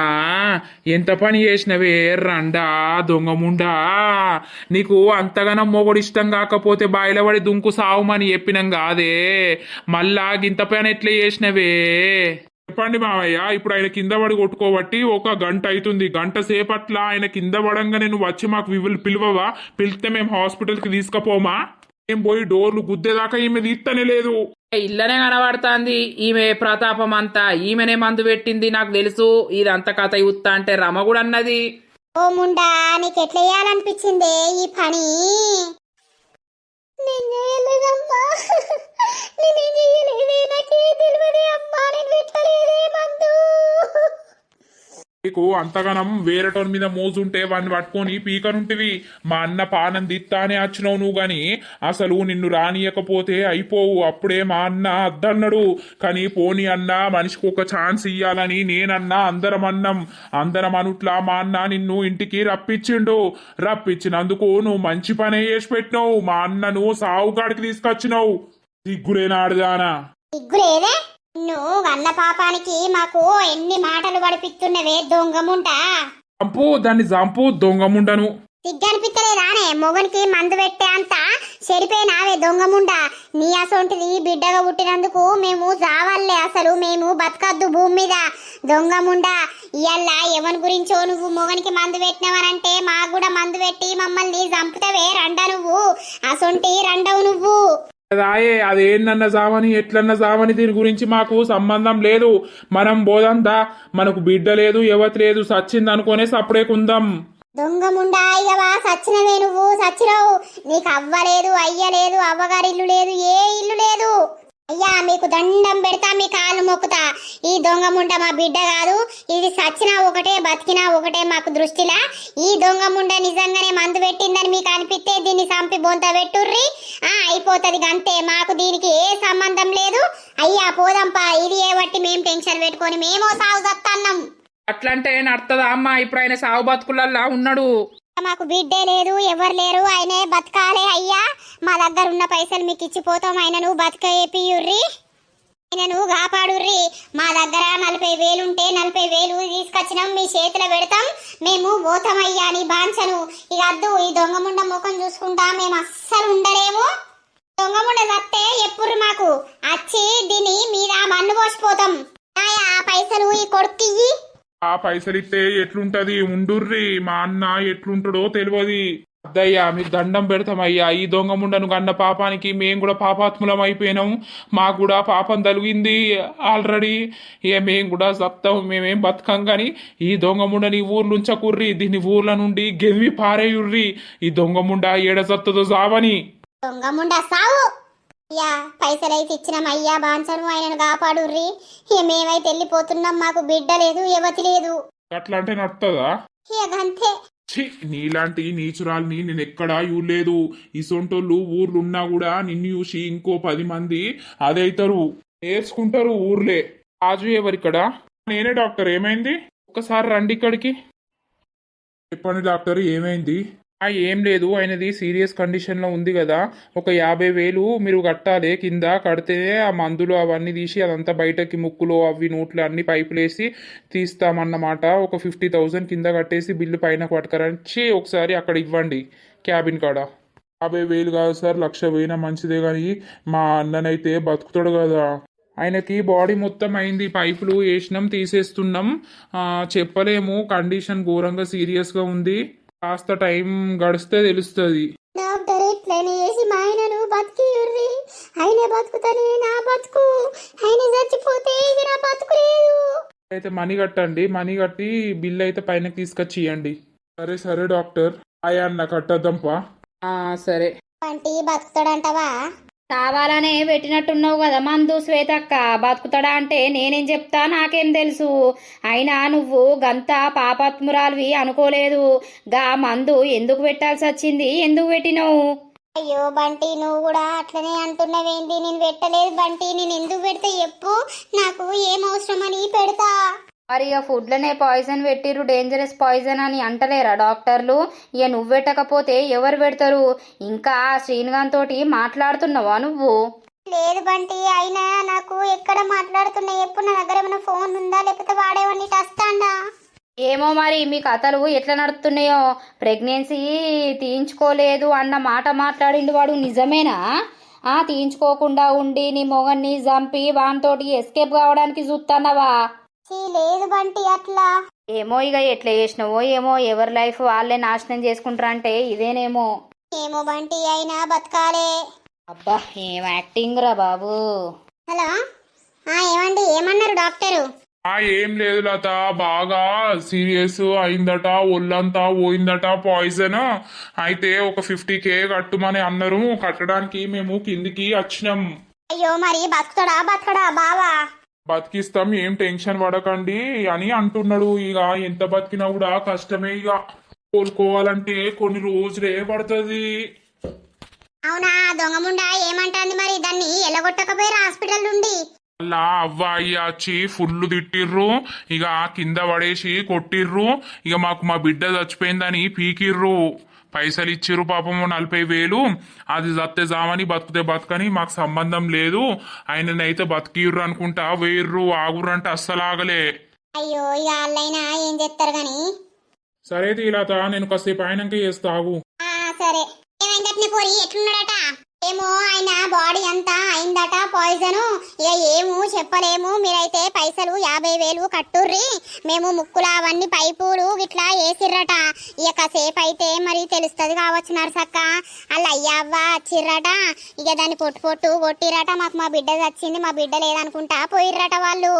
ఎంత పని చేసినవే రండా దొంగముండా. నీకు అంతగానం మొగడు ఇష్టం కాకపోతే బాయిలబడి దుంకు సావుమని చెప్పినాం కాదే, మళ్ళా గింత పని ఎట్లా చేసినవే? చెప్పండి మావయ్య. ఇప్పుడు ఆయన కింద పడి కొట్టుకోబట్టి 1 గంట అవుతుంది. గంట సేపట్ల ఆయన కింద పడంగానే నువ్వు వచ్చి మాకు పిలువవా? పిలిస్తే మేము హాస్పిటల్కి తీసుకుపోమా? ఏం పోయి డోర్లు గుద్దేదాకా ఈమె తీస్తనే లేదు. ఇల్లనే కనబడుతుంది ఈమె ప్రతాపం అంతా. ఈమెనే మందు పెట్టింది నాకు తెలుసు. ఇదంతా కథ ఇస్తా అంటే రమ కూడా అన్నది. ఓ ముండా, నీకు ఎట్లా చేయాలనిపించిందే ఈ పని? నేను చేయలేదమ్మా, నేనేం చేయలేదే, నాకే తెలియదే అమ్మా, నేను పెట్టలేదే మందు. నీకు అంతగానం వేరేటోని మీద మోజుంటే వాడిని పట్టుకొని పీకనుంటివి. మా అన్న పానం దిత్తానే వచ్చినావు నువ్వు గాని అసలు నిన్ను రానియకపోతే అయిపోవు. అప్పుడే మా అన్న అద్దన్నాడు. కానీ పోనీ అన్న మనిషికి ఒక ఛాన్స్ ఇయ్యాలని నేనన్నా అందరం అన్నం. అందరం అనుట్లా మా అన్న నిన్ను ఇంటికి రప్పించినందుకు నువ్వు మంచి పనే చేసి పెట్టినావు. మా అన్నను సావుగాడికి తీసుకొచ్చినావు. సిగ్గులేనాడుదానా? సిగ్గులేదే? నువ్వు అన్న పాపానికి మాకు ఎన్ని మాటలు పడిపిస్తున్నవే దొంగముంటా. దాన్ని చంపు దొంగముండను. సిగ్గనిపిస్తలేదానే? మొగనికి మందు పెట్టే అంత చెడిపోయినావే దొంగముండా. నీ అసొంటిది బిడ్డగా పుట్టినందుకు మేము జావాలే, అసలు మేము బతకద్దు భూమి మీద. దొంగముండా, ఇయ్యాల ఎవరి గురించో నువ్వు మొగనికి మందు పెట్టినవనంటే మాకు కూడా మందు పెట్టి మమ్మల్ని చంపుతావే రండ నువ్వు. అసొంటి రండవు నువ్వు. రాయే అదేందన్న జావని ఎట్లన్న జావని దీని గురించి మాకు సంబంధం లేదు. మనం బోదందా, మనకు బిడ్డ లేదు యువతి లేదు, సచ్చింది అనుకోనే సప్పుడేకుందాం. దొంగముండా, అయ్యవా సచ్చినవే నువ్వు, సచ్చినవు. నీకు అవ్వలేదు, అయ్యలేదు, అవ్వగారి ఇల్లు లేదు, ఏ ఇల్లు లేదు. అయ్యా మీకు దండం పెడతా, మీ కాళ్ళు మొక్కుతా. ఈ దొంగముండ మా బిడ్డ కాదు. ఇది సచ్చినా ఒకటే బతికినా ఒకటే మాకు దృష్టిలా. ఈ దొంగముండ నిజంగానే మందు పెట్టిందని మీకు అనిపిస్తే దీన్ని చంపి బొంత పెట్టుర్రి, అయిపోతుంది అంతే. మాకు దీనికి ఏ సంబంధం లేదు. అయ్యా పోదంపా, ఇది ఏ బట్టి మేము టెన్షన్ పెట్టుకొని మేము సాగు చత్తన్నాం. అట్లంటే నడుతుందా అమ్మ? ఇప్పుడు ఆయన సాగు బతుకులల్లా ఉన్నాడు. మాకు బిడ్డే లేదు, ఎవరు లేరు, ఆయనే బతకాలే. అయ్యా మా దగ్గర ఉన్న పైసలు మీకు ఇచ్చిపోతాం, ఆయనను బతకపియుర్రి, ఆయనను కాపాడుర్రి. మా దగ్గర 40,000 ఉంటే 40,000 తీసుకొచ్చినాం, మీ చేతిలో పెడతాం, మేము పోతామయ్యా నీ బాంచను. ఇక అద్దు, ఈ దొంగముండ ముఖం చూసుకుంటా మేము అస్సలు ఉండలేము. దొంగముండ చస్తే ఎప్పుడు మాకు వచ్చి దీని మీద మన్ను పోసిపోతాం. ఆ పైసలు ఈ కొడుక్కి ఆ పైసలిస్తే ఎట్లుంటది? ఉండుర్రి, మా అన్న ఎట్లుంటాడో తెలియదు. అద్దయ్యా మీకు దండం పెడతామయ్యా. ఈ దొంగముండను గన్న పాపానికి మేము కూడా పాపాత్ములం అయిపోయినాం. మాకు కూడా పాపం తలిగింది ఆల్రెడీ. మేము కూడా సత్తాం, మేమేం బతకం. కానీ ఈ దొంగముండని ఊర్లుంచకుర్రి, దీన్ని ఊర్ల నుండి గెలివి పారేయుర్రి. ఈ దొంగముండ ఏడ సత్తదో సావని. దొంగముండ సావు. అయ్యా పైసలైతే ఇచ్చినాం, అయ్యా బాన్సను, ఆయనను కాపాడుర్రి. మేమైతే వెళ్ళిపోతున్నాం, మాకు బిడ్డ లేదు, యువతి లేదు. అట్లా అంటే నడుతుందా? అంతే. నీలాంటి నీచురాల్ని నేను ఎక్కడా చూడలేదు. ఇసొంటోళ్ళు ఊర్లున్నా కూడా నిన్ను చూసి ఇంకో 10 మంది అదైతారు, నేర్చుకుంటారు ఊర్లే. రాజు ఎవరిక్కడ? నేనే డాక్టర్. ఏమైంది? ఒక్కసారి రండి ఇక్కడికి. చెప్పండి డాక్టర్, ఏమైంది? ఏం లేదు, ఆయనది సీరియస్ కండిషన్లో ఉంది కదా, ఒక 50,000 మీరు కట్టాలి. కింద కడితేనే ఆ మందులు అవన్నీ తీసి అదంతా బయటకి ముక్కులు అవి నోట్లు అన్ని పైపులు వేసి తీస్తామన్నమాట. ఒక 50,000 కింద కట్టేసి బిల్లు పైన పట్టుకరంచి ఒకసారి అక్కడ ఇవ్వండి క్యాబిన్ కాడ. 50,000 కాదు సార్, 1,00,000 పోయినా మంచిదే. కానీ మా అన్ననైతే బతుకుతాడు కదా. ఆయనకి బాడీ మొత్తం అయింది, పైపులు వేసినాం, తీసేస్తున్నాం. చెప్పలేము, కండిషన్ ఘోరంగా సీరియస్గా ఉంది. కాస్త టైం గడిస్తే తెలుస్తుంది. డాక్టర్ ఎట్లయినా చేసి మా ఆయనను బతికియుర్రి. ఆయన బతుకుతానే నా బతుకు, ఆయన చచ్చిపోతే ఇది నా బతుకు. అయితే మనీ కట్టండి, మనీ కట్టి బిల్ అయితే పైన తీసుకొచ్చి ఇవ్వండి. సరే సరే డాక్టర్. అన్న కట్టద్దంపా. సరే. బంటి బతుకుతాడంటవా? కావాలనే పెట్టినట్టున్నావు కదా మందు శ్వేతక్క. బతుకుతాడా అంటే నేనేం చెప్తా, నాకేం తెలుసు. అయినా నువ్వు గంత పాపాత్మురాలివి అనుకోలేదు. గా మందు ఎందుకు పెట్టాల్సి వచ్చింది, ఎందుకు పెట్టినావు? అయ్యో బంటి, నువ్వు కూడా అట్లనే అంటున్నావేంది? నేను పెట్టలేదు బంటి. నేను ఎందుకు పెడితే చెప్పు, నాకు ఏం అవసరమని పెడతా. మరి ఇక ఫుడ్లనే పాయిజన్ పెట్టిర్రు, డేంజరస్ పాయిజన్ అని అంటలేరా డాక్టర్లు? ఇక నువ్వు పెట్టకపోతే ఎవరు పెడతారు? ఇంకా శ్రీనిగాంత్ తోటి మాట్లాడుతున్నావా నువ్వు? లేదు బంటి, అయినా నాకు ఎక్కడ మాట్లాడుతున్నా ఎప్పుడు? నా దగ్గర ఏమైనా ఫోన్ ఉందా, లేకపోతే వాడేవన్నీ వస్తాడా? ఏమో మరి మీ కథలు ఎట్లా నడుస్తున్నాయో. ప్రెగ్నెన్సీ తీయించుకోలేదు అన్న మాట మాట్లాడిండు వాడు, నిజమేనా? తీయించుకోకుండా ఉండి నీ మొగన్ని చంపి వానితోటి ఎస్కేప్ కావడానికి చూస్తున్నావా? లేదు బంటి అట్లా. ఏమో ఇక ఎట్లా చేసినావో ఏమో, ఎవరి లైఫ్ వాళ్ళే నాశనం చేసుకుంటారా అంటే ఇదేనేమో. ఏమో బంటి, అయినా బతకాలే. అబ్బా ఏం యాక్టింగ్ రా బాబు. హలో, ఏమండి, ఏమన్నారు డాక్టరు? ఏం లేదు లత, బాగా సీరియస్ అయిందట, ఒళ్ళంతా పోయిందట పాయిజన్. అయితే ఒక 50K కట్టుమని అన్నారు. కట్టడానికి మేము కిందికి వచ్చినాం. అయ్యో, మరి బతకడా బావా? బతికిస్తాం, ఏం టెన్షన్ పడకండి అని అంటున్నాడు. ఇక ఎంత బతికినా కూడా కష్టమే. ఇక కోలుకోవాలంటే కొన్ని రోజులే పడుతుంది. అవునా? దొంగముండా ఏమంటాంది మరి? దాన్ని ఎలగొట్టకపోయారు హాస్పిటల్ నుండి? అలా అవ్వ అయ్య వచ్చి ఫుల్ తిట్టిర్రు. ఇక కింద పడేసి కొట్టిర్రు. ఇక మాకు మా బిడ్డ చచ్చిపోయిందని పీకిర్రు. పైసలు ఇచ్చిర్రు పాపము 40,000. అది చస్తే జామని బతుకుతే బతకని మాకు సంబంధం లేదు. ఆయననైతే బతికిర్రు అనుకుంటా వేర్రు. ఆగుర్రంటే అస్సలు ఆగలే. అయ్యో, ఇక వాళ్ళైనా ఏం చేస్తారు గాని. సరే తీలత, నేను కాసేపు ఆయనకే చేస్తా, ఆగు. సరే. ఏమైందట్నే పోరి, ఎట్లున్నాడట? ఏమో ఆయన బాడీ అంతా అయిందట పాయిజను. ఇక ఏమో చెప్పలేము. మీరైతే పైసలు 50,000 కట్టుర్రి. మేము ముక్కులు అవన్నీ పైపులు ఇట్లా వేసిర్రట. ఇక కాసేపు అయితే మరి తెలుస్తుంది కావచ్చు నర్సక్క. అలా అయ్యవ్వ వచ్చిర్రట. ఇక దాన్ని పొట్టు కొట్టిరట. మాకు మా బిడ్డ చచ్చింది, మా బిడ్డ లేదనుకుంటా పోయిర్రట వాళ్ళు.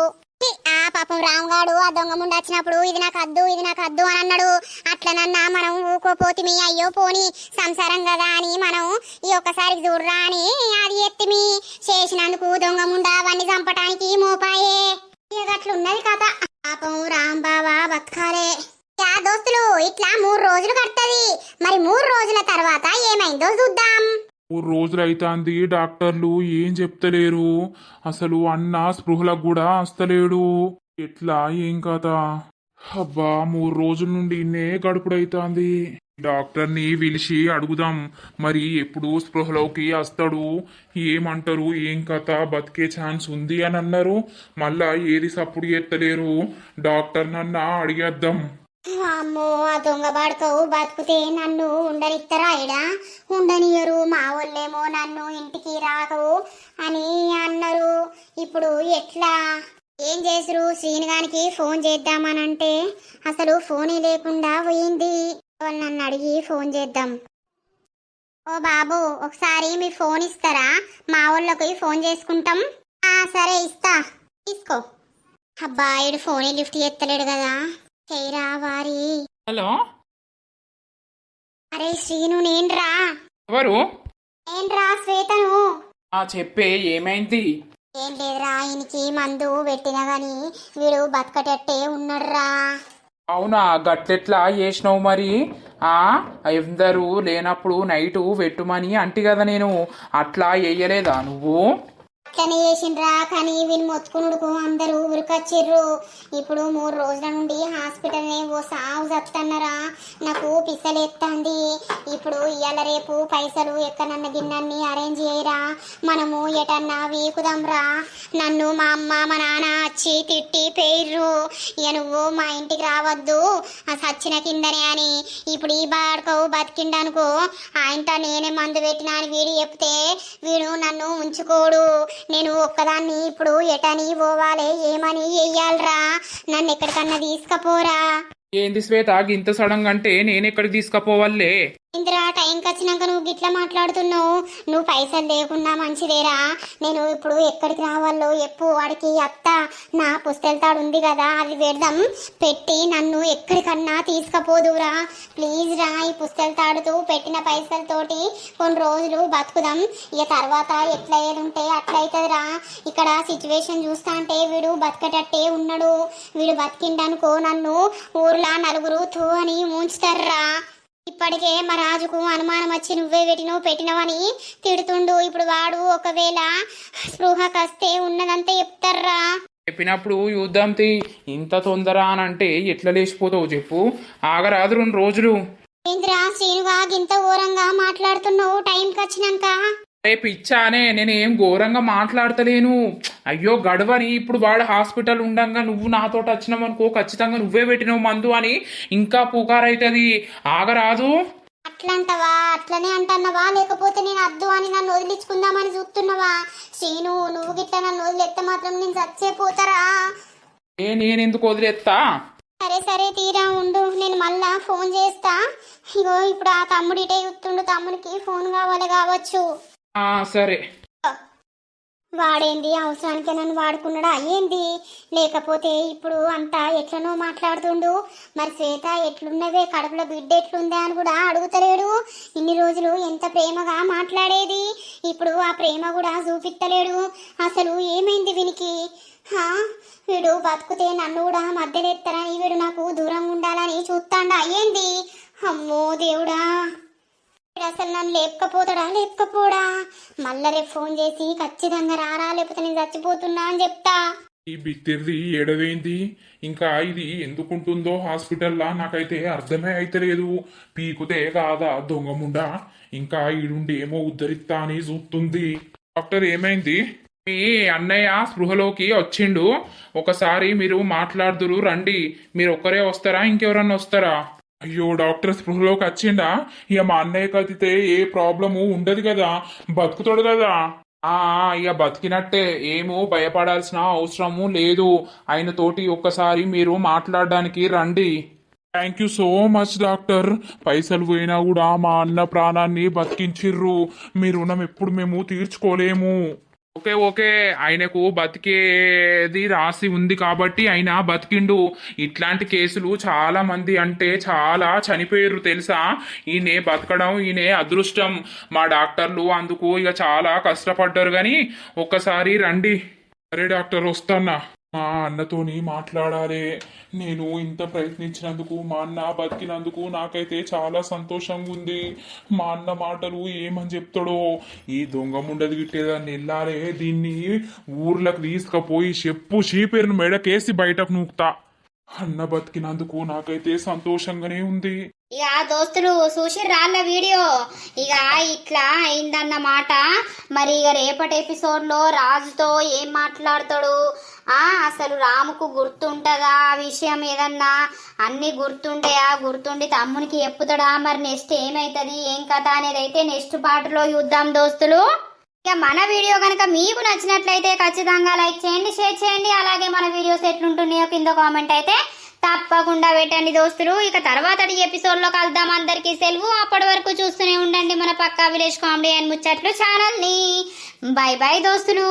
పాపం రామ్గాడు ఆ దొంగ ముందు వచ్చినప్పుడు ఇది నాకు అద్దు అని అన్నాడు. అట్లనన్నా మనం ఊకోపోతిమి. అయ్యో పోని సంసారం కదా అని మనం ఈ ఒక్కసారికి చూడరా అని అది ఎత్తిమి. చేసినందుకు దొంగ ముండా అవన్నీ చంపటానికి మోపాయే. ఇక అట్లున్నది కథ. పాపం రామ్ బావా బతకాలే. దోస్తులు, ఇట్లా 3 రోజులు కడుతుంది. మరి 3 రోజుల తర్వాత ఏమైందో చూద్దాం. 3 రోజులు అవుతుంది. డాక్టర్లు ఏం చెప్తలేరు. అసలు అన్న స్పృహలకు కూడా వస్తలేడు. ఎట్లా ఏం కదా? అబ్బా 3 రోజుల నుండి ఇన్నే గడుపుడైతాంది. డాక్టర్ని పిలిచి అడుగుదాం, మరి ఎప్పుడు స్పృహలోకి వస్తాడు, ఏమంటారు, ఏం కథ, బతికే ఛాన్స్ ఉంది అని అన్నారు. మళ్ళా ఏది సప్పుడు ఎత్తలేరు. డాక్టర్ నన్న అడిగేద్దాం. అమ్మో, ఆ దొంగ బాడుకోవు బతుకుతే నన్ను ఉండనిస్తారా? ఇడా ఉండనియరు. మా వాళ్ళేమో నన్ను ఇంటికి రాకు అని అన్నారు. ఇప్పుడు ఎట్లా? ఏం చేసిరు? శ్రీనిగానికి ఫోన్ చేద్దామనంటే అసలు ఫోనే లేకుండా పోయింది. వాళ్ళు నన్ను అడిగి ఫోన్ చేద్దాం. ఓ బాబు, ఒకసారి మీ ఫోన్ ఇస్తారా? మా వాళ్ళకి ఫోన్ చేసుకుంటాం. సరే ఇస్తా, తీసుకో. అబ్బా, ఈడు ఫోనే లిఫ్ట్ చేస్తలేడు కదా. చేయరా వారి. హలో, అరే శ్రీను, నేన్రా. ఎవరు? నేన్రా, శ్వేతను. చెప్పే, ఏమైంది? ఏం లేదురా, ఈయనకి మందు పెట్టినా గాని వీడు బతకటట్టే ఉన్నాడురా. అవునా? గట్లెట్లా చేసినావు మరి? అందరూ లేనప్పుడు నైటు పెట్టుమని అంటి కదా నేను. అట్లా వేయలేదా నువ్వు? అట్లనే చేసిండ్రా, కానీ వీళ్ళు మొత్తుకునుడుకు అందరూ ఉరికొచ్చిర్రు. ఇప్పుడు 3 రోజుల నుండి హాస్పిటల్నే ఓ సాగు చత్తన్నారా. నాకు పిసలేస్తుంది. ఇప్పుడు ఇవాళ రేపు పైసలు ఎక్కడన్నా గిన్నన్ని అరేంజ్ చేయరా, మనము ఎటన్నా వీకుదాంరా. నన్ను మా అమ్మ మా నాన్న వచ్చి తిట్టి పేర్రు. ఇక నువ్వు మా ఇంటికి రావద్దు ఆ సచ్చిన కిందనే అని. ఇప్పుడు ఈ బాడుకోవు బతికిండనుకో, ఆయనతో నేనే మందు పెట్టినా అని వీడు చెప్తే వీడు నన్ను ఉంచుకోడు. నేను ఒక్కదాన్ని ఇప్పుడు ఎటని పోవాలి, ఏమని వెయ్యాలరా? నన్ను ఎక్కడికన్నా తీసుకపోరా. ఏంది శ్వేత, ఇంత సడన్ అంటే నేను ఎక్కడికి తీసుకుపోవాలే? ఇందిరా టైంకి వచ్చినాక నువ్వు గిట్లా మాట్లాడుతున్నావు. నువ్వు పైసలు లేకున్నా మంచిదేరా. నేను ఇప్పుడు ఎక్కడికి రావాలో ఎప్పు వాడికి అత్త నా పుస్తెలతాడు ఉంది కదా అది పెడదాం పెట్టి నన్ను ఎక్కడికన్నా తీసుకుపోదురా ప్లీజ్ రా. ఈ పుస్తెలతాడుతూ పెట్టిన పైసలతోటి కొన్ని రోజులు బతుకుదాం. ఇక తర్వాత ఎట్లా ఏదుంటే అట్లా అవుతుందిరా. ఇక్కడ సిచ్యువేషన్ చూస్తా అంటే వీడు బతకటట్టే ఉన్నాడు. వీడు బతికిండనుకో నన్ను ఊర్లో నలుగురు తూ అని ముంచుతారా. ఇప్పటికే మా రాజుకు అనుమానం వచ్చి నువ్వే పెట్టినవని తిడుతుండు. ఇప్పుడు వాడు ఒకవేళ స్పృహకస్తే ఉన్నదంతా చెప్తారా. చెప్పినప్పుడు యుద్ధం తీ. ఇంత తొందర అని అంటే ఎట్లా లేచిపోతావు చెప్పు. ఆగరాదు 2 రోజులు. ఏంద్రా శ్రీనుగా గింత ఘోరంగా మాట్లాడుతున్నావు టైంకి వచ్చినాక. రేపు ఇచ్చానే నేను ఏం ఘోరంగా మాట్లాడతలేను. అయ్యో గడవని ఇప్పుడు వాడు హాస్పిటల్ ఉండంగా నువ్వు నాతో వచ్చినావు అనుకో ఖచ్చితంగా నువ్వే పెట్టినావు మందు అని ఇంకా పుకారైతుంది. ఆగరాదు. అట్లంటవా? అట్లనే అంటున్నావా లేకపోతే నేను అద్దు అని నన్ను వదిలించుకుందామని చూస్తున్నావా? శ్రీను నువ్వు గిట్ల నన్ను వదిలేస్తే మాత్రం నేను చచ్చేపోతారా. నేనెందుకు వదిలేస్తా? సరే సరే తీరా ఉండు నేను మళ్ళా ఫోన్ చేస్తా. ఇగో ఇప్పుడు ఆ తమ్ముడు ఇటే చూస్తుండు. తమ్ముడికి ఫోన్ కావచ్చు. సరే. వాడేంది అవసరానికి నన్ను వాడుకున్నాడా ఏంది? లేకపోతే ఇప్పుడు అంతా ఎట్లనో మాట్లాడుతుండు. మరి శ్వేత ఎట్లున్నదే కడుపులో బిడ్డ ఎట్లుందా అని కూడా అడుగుతలేడు. ఇన్ని రోజులు ఎంత ప్రేమగా మాట్లాడేది ఇప్పుడు ఆ ప్రేమ కూడా చూపిస్తలేడు. అసలు ఏమైంది వీనికి? వీడు బతుకుతే నన్ను కూడా మధ్యలెత్తరని వీడు నాకు దూరంగా ఉండాలని చూస్తాడా ఏంది? అమ్మో దేవుడా, అసలు నన్ను లేపకపోడా? మళ్ళా రేపు ఫోన్ చేసి ఖచ్చితంగా రారా లేకపోతే నేను చచ్చిపోతున్నా అని చెప్తా. ఈ బిత్తిరిది ఏడవేంది ఇంకా ఇది ఎందుకుంటుందో హాస్పిటల్లా నాకైతే అర్థమే అయితలేదు. పీకుతే కాదా దొంగముండా ఇంకా ఈడుండి ఏమో ఉద్ధరిస్తా అని చూస్తుంది. డాక్టర్ ఏమైంది? మీ అన్నయ్య స్పృహలోకి వచ్చిండు. ఒకసారి మీరు మాట్లాడుదురు రండి. మీరు ఒక్కరే వస్తారా ఇంకెవరన్నా వస్తారా? అయ్యో డాక్టర్ స్పృహలోకి వచ్చిండా? ఇక మా అన్నయ్య కదితే ఏ ప్రాబ్లము ఉండదు కదా, బతుకుతాడు కదా. ఇక బతికినట్టే, ఏమో భయపడాల్సిన అవసరము లేదు. ఆయన తోటి ఒక్కసారి మీరు మాట్లాడడానికి రండి. Thank you so much doctor. పైసలు పోయినా కూడా మా అన్న ప్రాణాన్ని బతికించిర్రు. మీ రుణం ఎప్పుడు మేము తీర్చుకోలేము. ఓకే ఆయనకు బతికేది రాసి ఉంది కాబట్టి ఆయన బతికిండు. ఇట్లాంటి కేసులు చాలా మంది అంటే చాలా చనిపోయారు తెలుసా. ఈయన బతకడం ఈయన అదృష్టం. మా డాక్టర్లు అందుకు ఇక చాలా కష్టపడ్డారు. కానీ ఒక్కసారి రండి. సరే డాక్టర్ వస్తానా. మా అన్నతోని మాట్లాడాలి. నేను ఇంత ప్రయత్నించినందుకు మా అన్న బతికినందుకు నాకైతే చాలా సంతోషంగా ఉంది. మా అన్న మాటలు ఏమని చెప్తాడో. ఈ దొంగ ముండది గిట్టేదాన్ని వెళ్ళాలి. దీన్ని ఊర్లకు తీసుకుపోయి చెప్పు చీపేరును మెడకేసి బయటకు నూకుతా. అన్న బతికినందుకు నాకైతే సంతోషంగానే ఉంది. ఇక దోస్తులు చూసి రాళ్ళ వీడియో ఇక ఇట్లా అయిందన్నమాట. మరి ఇక రేపటి ఎపిసోడ్లో రాజుతో ఏం మాట్లాడతాడు? అసలు రాముకు గుర్తుంటుందా ఆ విషయం? ఏదన్నా అన్ని గుర్తుండి తమ్మునికి చెప్పుతాడా? మరి నెక్స్ట్ ఏమైతుంది ఏం కథ అనేది అయితే నెక్స్ట్ పార్ట్లో చూద్దాం దోస్తులు. ఇక మన వీడియో కనుక మీకు నచ్చినట్లయితే ఖచ్చితంగా లైక్ చేయండి, షేర్ చేయండి. అలాగే మన వీడియోస్ ఎట్లుంటున్నాయో కింద కామెంట్ అయితే తప్పకుండా పెట్టండి దోస్తులు. ఇక తర్వాతటి ఎపిసోడ్లో కలుద్దాం. అందరికీ సెలవు. అప్పటి వరకు చూస్తూనే ఉండండి మన పక్కా విలేజ్ కామెడీ అండ్ ముచ్చట్లు ఛానల్ని. బై బై దోస్తులు.